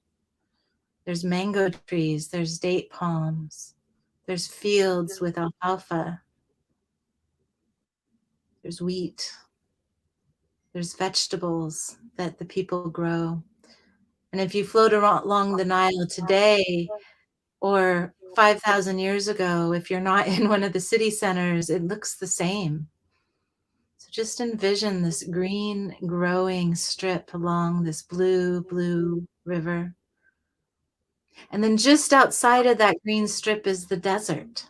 There's mango trees. There's date palms. There's fields with alfalfa. There's wheat. There's vegetables that the people grow. And if you float along the Nile today or 5,000 years ago, if you're not in one of the city centers, it looks the same. So just envision this green growing strip along this blue, blue river. And then just outside of that green strip is the desert.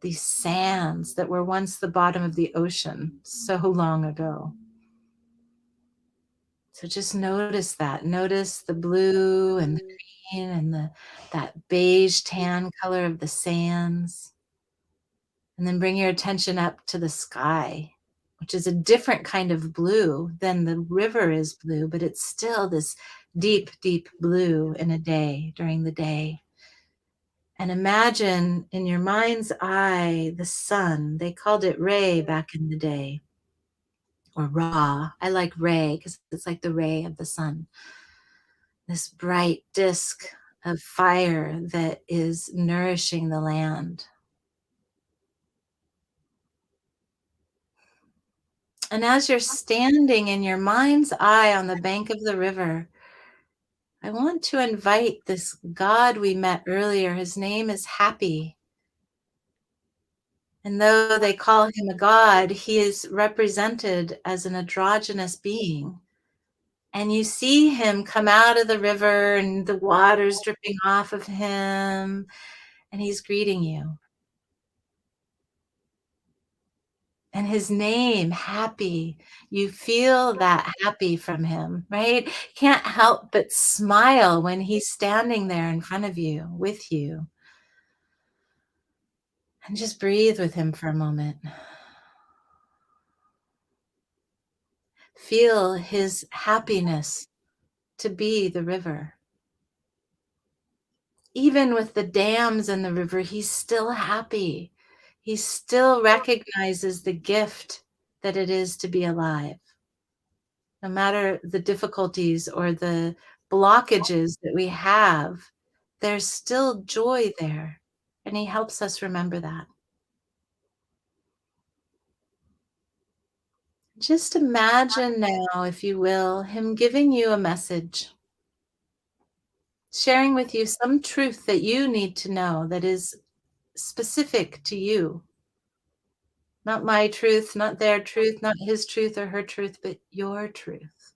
These sands that were once the bottom of the ocean so long ago. So just notice that. Notice the blue and the green and that beige tan color of the sands. And then bring your attention up to the sky, which is a different kind of blue than the river is blue, but it's still this deep, deep blue in a day, during the day. And imagine in your mind's eye the sun. They called it ray back in the day, or Ra. I like ray because it's like the ray of the sun. This bright disk of fire that is nourishing the land. And as you're standing in your mind's eye on the bank of the river, I want to invite this God we met earlier. His name is Happy. And though they call him a god, he is represented as an androgynous being. And you see him come out of the river and the water's dripping off of him, and he's greeting you. And his name, Happy, you feel that happy from him, right? Can't help but smile when he's standing there in front of you, with you. And just breathe with him for a moment. Feel his happiness to be the river. Even with the dams in the river, he's still happy. He still recognizes the gift that it is to be alive. No matter the difficulties or the blockages that we have, there's still joy there. And he helps us remember that. Just imagine now, if you will, him giving you a message, sharing with you some truth that you need to know that is specific to you. Not my truth, not their truth, not his truth or her truth, but your truth.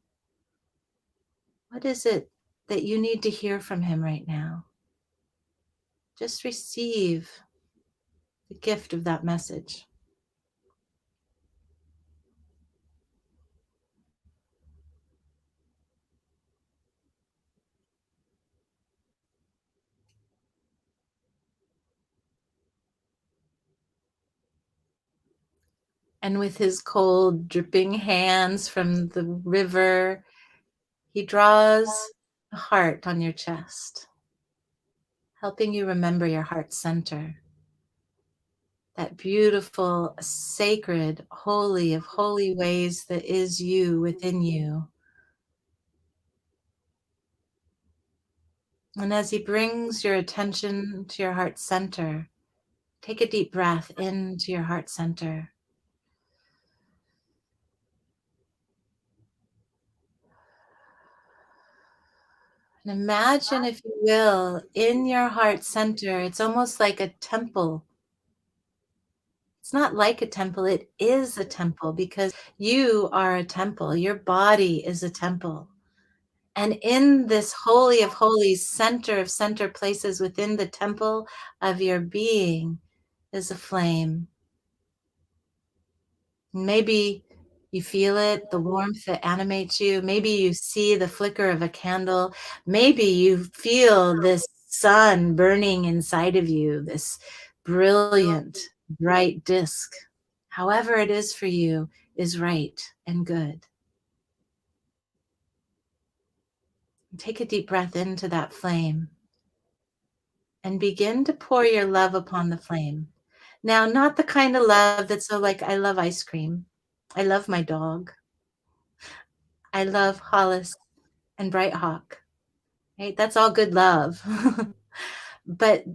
What is it that you need to hear from him right now? Just receive the gift of that message. And with his cold, dripping hands from the river, he draws a heart on your chest, helping you remember your heart center. That beautiful, sacred, holy of holy ways that is you within you. And as he brings your attention to your heart center, take a deep breath into your heart center. And imagine, if you will, in your heart center, it's almost like a temple. It's not like a temple, it is a temple, because you are a temple. Your body is a temple. And in this holy of holies, center of center places within the temple of your being is a flame. Maybe you feel it, the warmth that animates you. Maybe you see the flicker of a candle. Maybe you feel this sun burning inside of you, this brilliant, bright disk. However it is for you is right and good. Take a deep breath into that flame and begin to pour your love upon the flame. Now, not the kind of love that's so like, I love ice cream. I love my dog. I love Hollis and Bright Hawk. Right? That's all good love. But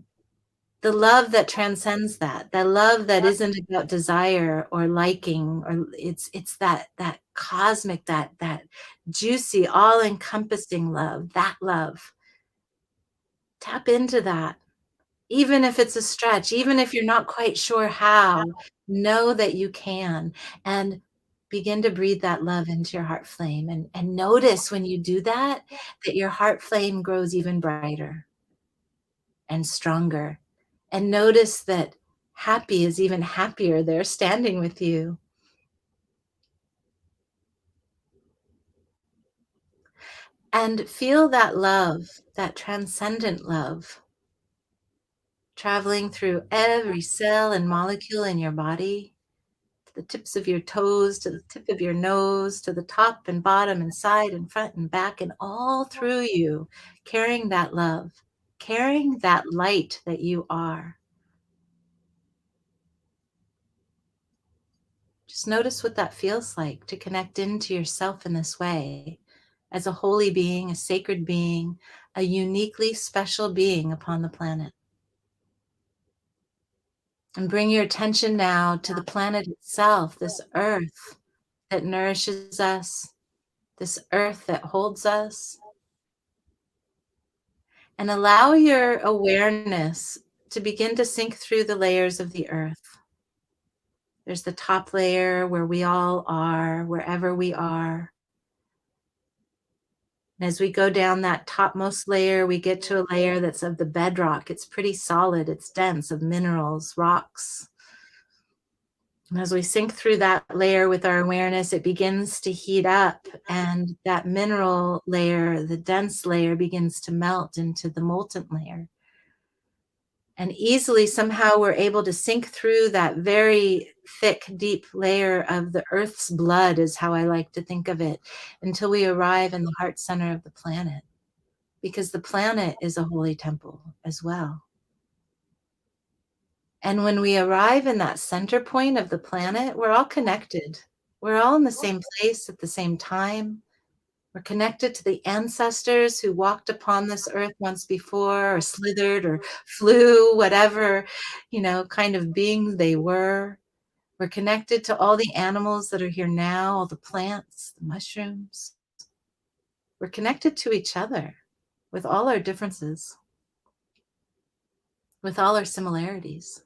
the love that transcends that, the love that isn't about desire or liking, or it's that cosmic, that juicy, all-encompassing love, that love. Tap into that. Even if it's a stretch, even if you're not quite sure how, know that you can, and begin to breathe that love into your heart flame, and notice when you do that, that your heart flame grows even brighter and stronger. And notice that happy is even happier there standing with you. And feel that love, that transcendent love, traveling through every cell and molecule in your body, to the tips of your toes, to the tip of your nose, to the top and bottom and side and front and back, and all through you, carrying that love, carrying that light that you are. Just notice what that feels like to connect into yourself in this way, as a holy being, a sacred being, a uniquely special being upon the planet. And bring your attention now to the planet itself, this earth that nourishes us, this earth that holds us. And allow your awareness to begin to sink through the layers of the earth. There's the top layer where we all are, wherever we are. And as we go down that topmost layer, we get to a layer that's of the bedrock. It's pretty solid, it's dense, of minerals, rocks. And as we sink through that layer with our awareness, it begins to heat up, and that mineral layer, the dense layer, begins to melt into the molten layer. And easily, somehow, we're able to sink through that very thick, deep layer of the Earth's blood, is how I like to think of it, until we arrive in the heart center of the planet. Because the planet is a holy temple as well. And when we arrive in that center point of the planet, we're all connected. We're all in the same place at the same time. We're connected to the ancestors who walked upon this earth once before, or slithered, or flew, whatever, kind of being they were. We're connected to all the animals that are here now, all the plants, the mushrooms. We're connected to each other with all our differences, with all our similarities.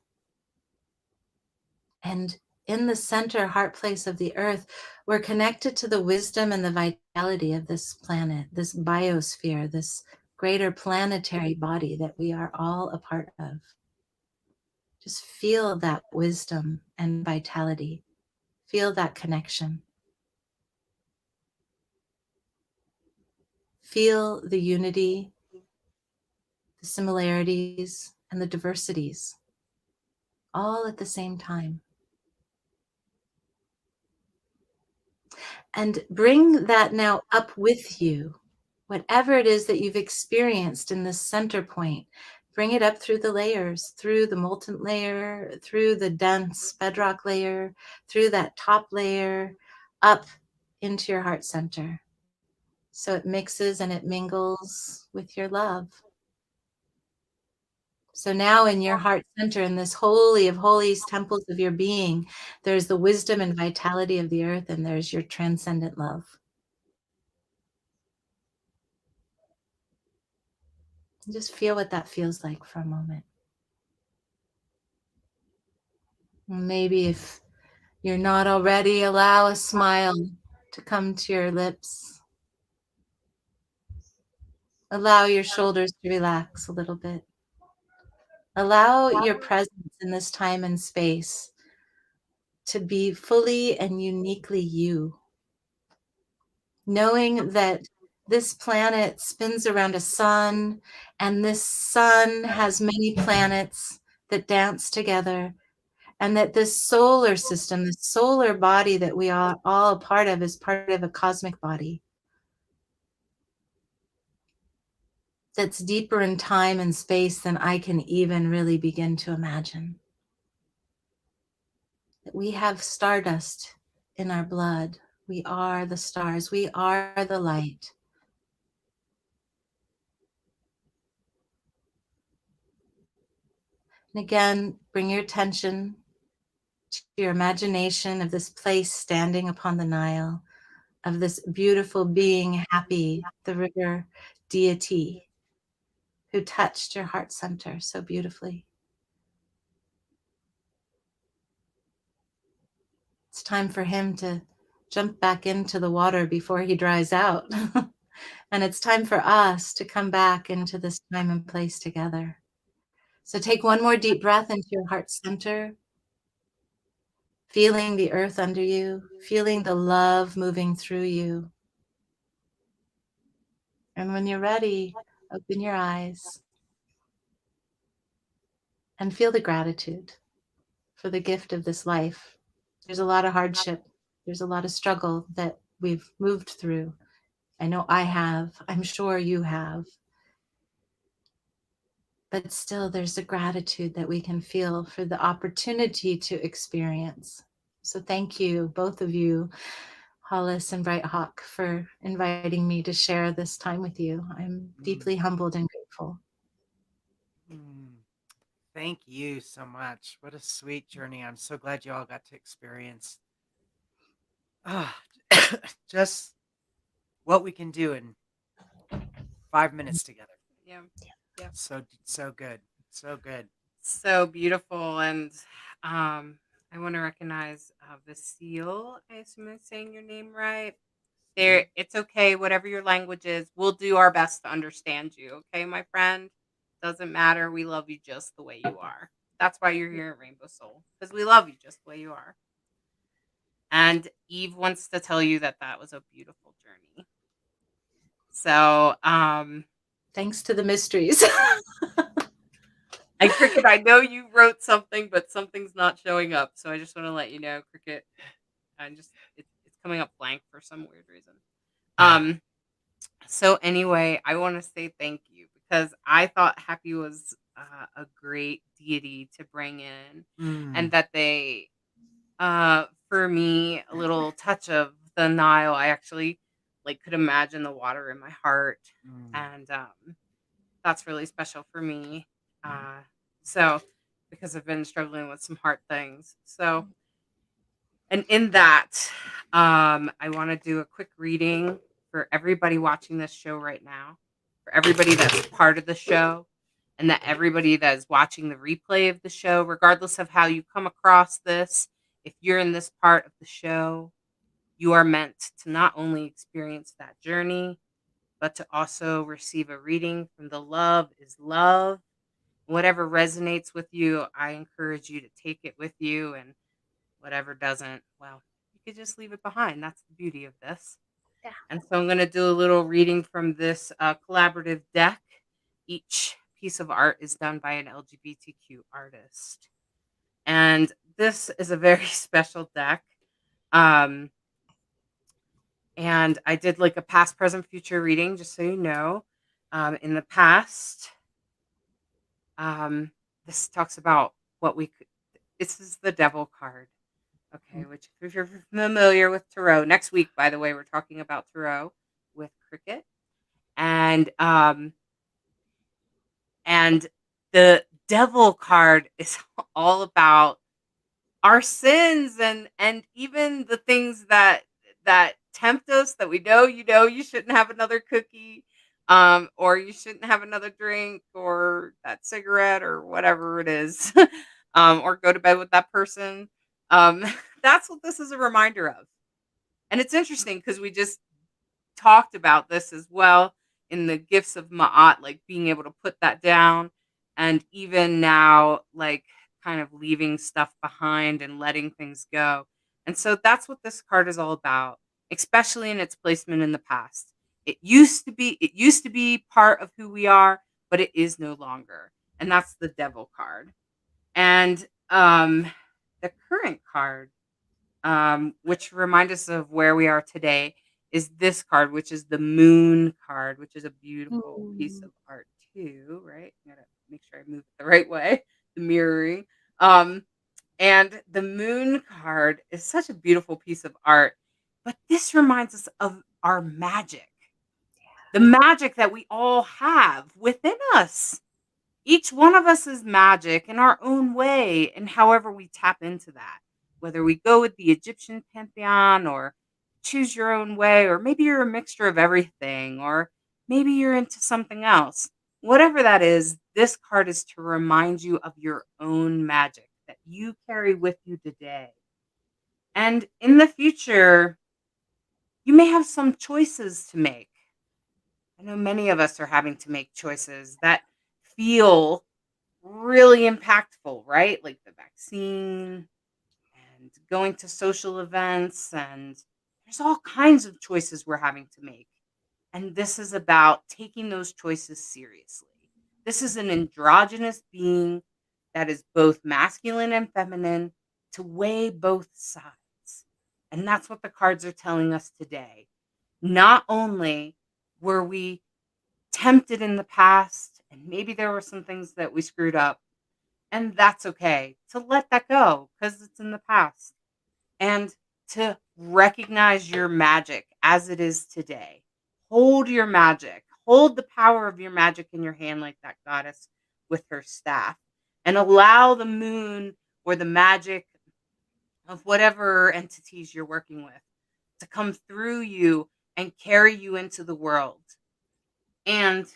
And in the center heart place of the earth, we're connected to the wisdom and the vitality of this planet, this biosphere, this greater planetary body that we are all a part of. Just feel that wisdom and vitality. Feel that connection. Feel the unity, the similarities, and the diversities, all at the same time. And bring that now up with you. Whatever it is that you've experienced in this center point, bring it up through the layers, through the molten layer, through the dense bedrock layer, through that top layer, up into your heart center. So it mixes and it mingles with your love. So now in your heart center, in this holy of holies, temples of your being, there's the wisdom and vitality of the earth, and there's your transcendent love. Just feel what that feels like for a moment. Maybe if you're not already, allow a smile to come to your lips. Allow your shoulders to relax a little bit. Allow your presence in this time and space to be fully and uniquely you. Knowing that this planet spins around a sun, and this sun has many planets that dance together, and that this solar system, this solar body that we are all a part of, is part of a cosmic body that's deeper in time and space than I can even really begin to imagine. That we have stardust in our blood. We are the stars. We are the light. And again, bring your attention to your imagination of this place standing upon the Nile, of this beautiful being, Happy, the river deity, who touched your heart center so beautifully. It's time for him to jump back into the water before he dries out. And it's time for us to come back into this time and place together. So take one more deep breath into your heart center, feeling the earth under you, feeling the love moving through you. And when you're ready, open your eyes and feel the gratitude for the gift of this life. There's a lot of hardship. There's a lot of struggle that we've moved through. I know I have. I'm sure you have. But still, there's a gratitude that we can feel for the opportunity to experience. So thank you, both of you, Hollis and Bright Hawk, for inviting me to share this time with you. I'm deeply humbled and grateful. Thank you so much. What a sweet journey. I'm so glad you all got to experience just what we can do in 5 minutes together. Yeah. So good. So good. So beautiful. And I want to recognize Vasile. I assume I'm saying your name right. There, it's okay, whatever your language is. We'll do our best to understand you. Okay, my friend? Doesn't matter. We love you just the way you are. That's why you're here at Rainbow Soul, because we love you just the way you are. And Eve wants to tell you that that was a beautiful journey. So, thanks to the mysteries. And Cricket, I know you wrote something, but something's not showing up. So I just want to let you know, Cricket, it's coming up blank for some weird reason. So anyway, I want to say thank you, because I thought Happy was a great deity to bring in, and that they, for me, a little touch of the Nile. I actually could imagine the water in my heart, and that's really special for me. So because I've been struggling with some heart things. So, and in that, I want to do a quick reading for everybody watching this show right now, for everybody that's part of the show, and that everybody that is watching the replay of the show, regardless of how you come across this. If you're in this part of the show, you are meant to not only experience that journey, but to also receive a reading from the Love is Love. Whatever resonates with you, I encourage you to take it with you, and whatever doesn't, well, you could just leave it behind. That's the beauty of this. Yeah. And so I'm going to do a little reading from this collaborative deck. Each piece of art is done by an LGBTQ artist. And this is a very special deck. And I did like a past, present, future reading, just so you know. In the past, this talks about what we could. This is the Devil card. Okay, which if you're familiar with tarot, next week, by the way, we're talking about tarot with Cricket, and the Devil card is all about our sins and even the things that tempt us, that we know, you shouldn't have another cookie, or you shouldn't have another drink, or that cigarette, or whatever it is, or go to bed with that person. um that's what this is a reminder of. And it's interesting because we just talked about this as well in the gifts of Ma'at, like being able to put that down. And even now, like kind of leaving stuff behind and letting things go. And so that's what this card is all about, especially in its placement in the past. It used to be part of who we are, but it is no longer. And that's the Devil card. And the current card, which remind us of where we are today, is this card, which is the Moon card, which is a beautiful piece of art too, right? I gotta make sure I move it the right way, the mirroring. And the Moon card is such a beautiful piece of art, but this reminds us of our magic, the magic that we all have within us. Each one of us is magic in our own way, and however we tap into that, whether we go with the Egyptian pantheon or choose your own way, or maybe you're a mixture of everything, or maybe you're into something else. Whatever that is, this card is to remind you of your own magic that you carry with you today. And in the future, you may have some choices to make. I know many of us are having to make choices that feel really impactful, right? Like the vaccine and going to social events, and there's all kinds of choices we're having to make. And this is about taking those choices seriously. This is an androgynous being that is both masculine and feminine, to weigh both sides. And that's what the cards are telling us today. Not only were we tempted in the past, and maybe there were some things that we screwed up, and that's okay to let that go because it's in the past, and to recognize your magic as it is today. Hold your magic, hold the power of your magic in your hand, like that goddess with her staff, and allow the moon or the magic of whatever entities you're working with to come through you and carry you into the world. And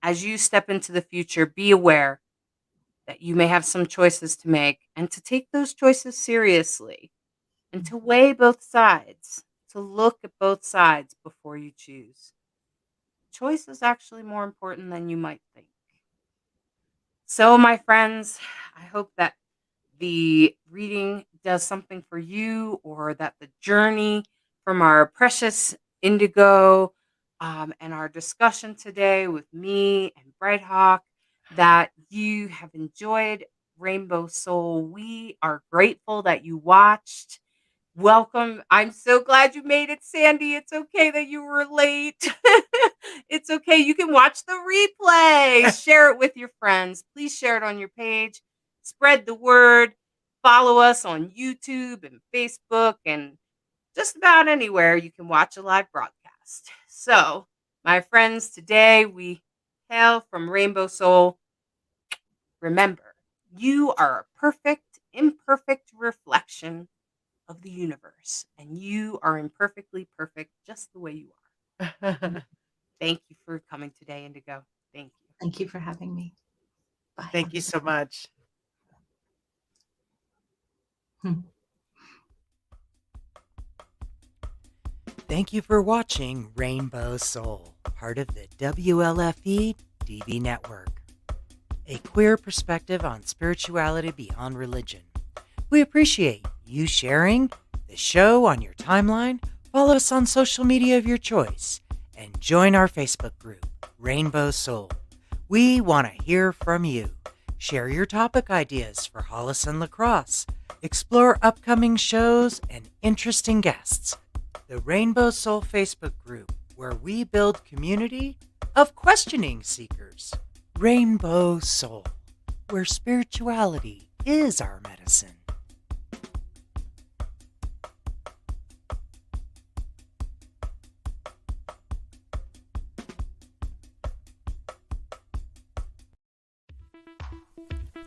as you step into the future, be aware that you may have some choices to make, and to take those choices seriously, and to weigh both sides, to look at both sides before you choose. Choice is actually more important than you might think. So, my friends, I hope that the reading does something for you, or that the journey from our precious indigo, and our discussion today with me and Bright Hawk, that you have enjoyed Rainbow Soul. We are grateful that you watched. Welcome. I'm so glad you made it, Sandy. It's okay that you were late. It's okay. You can watch the replay. Share it with your friends. Please share it on your page. Spread the word. Follow us on YouTube and Facebook and just about anywhere you can watch a live broadcast. So, my friends, today we hail from Rainbow Soul. Remember, you are a perfect, imperfect reflection of the universe, and you are imperfectly perfect just the way you are. Thank you for coming today, Indigo. Thank you. Thank you for having me. Bye. Thank you so much. Thank you for watching Rainbow Soul, part of the WLFE DB Network, a queer perspective on spirituality beyond religion. We appreciate you sharing the show on your timeline. Follow us on social media of your choice, and join our Facebook group, Rainbow Soul. We want to hear from you. Share your topic ideas for Hollis and Lacrosse. Explore upcoming shows and interesting guests. the Rainbow Soul Facebook group, where we build community of questioning seekers. Rainbow Soul, where spirituality is our medicine.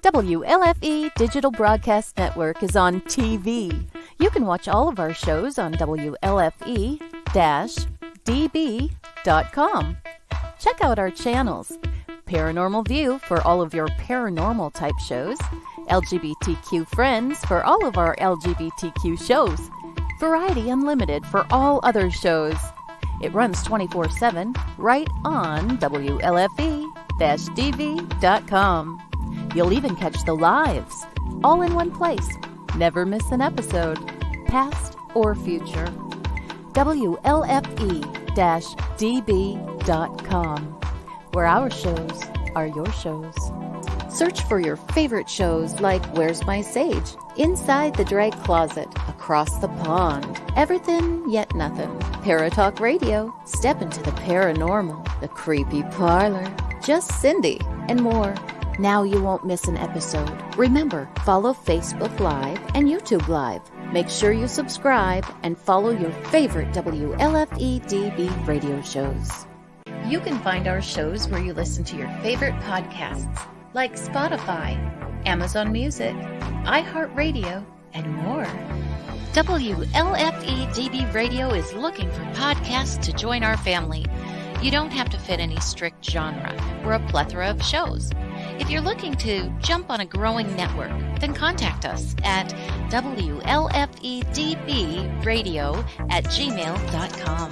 WLFE Digital Broadcast Network is on TV. You can watch all of our shows on WLFE-DB.com. Check out our channels: Paranormal View for all of your paranormal type shows, LGBTQ Friends for all of our LGBTQ shows, Variety Unlimited for all other shows. It runs 24/7 right on WLFE-DB.com. You'll even catch the lives, all in one place. Never miss an episode, past or future. WLFE-DB.com, where our shows are your shows. Search for your favorite shows like Where's My Sage, Inside the Drag Closet, Across the Pond, Everything Yet Nothing, Paratalk Radio, Step into the Paranormal, The Creepy Parlor, Just Cindy, and more. Now you won't miss an episode. Remember, follow Facebook Live and YouTube Live. Make sure you subscribe and follow your favorite WLFE-DB radio shows. You can find our shows where you listen to your favorite podcasts, like Spotify, Amazon Music, iHeartRadio, and more. WLFE-DB Radio is looking for podcasts to join our family. You don't have to fit any strict genre. We're a plethora of shows. If you're looking to jump on a growing network, then contact us at WLFEDBradio@gmail.com.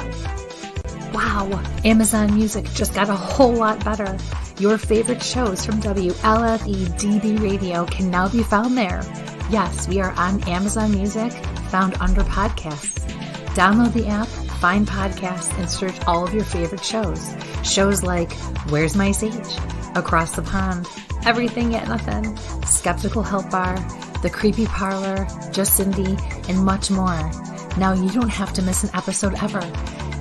Wow, Amazon Music just got a whole lot better. Your favorite shows from WLFE-DB Radio can now be found there. Yes, we are on Amazon Music, found under podcasts. Download the app, find podcasts, and search all of your favorite shows. Shows like Where's My Sage, Across the Pond, Everything Yet Nothing, Skeptical Help Bar, The Creepy Parlor, Just Cindy, and much more. Now you don't have to miss an episode ever.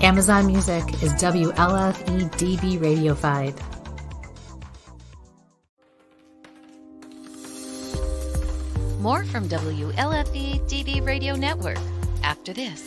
Amazon Music is WLFE-DB radiofied. More from WLFE-DB Radio Network after this.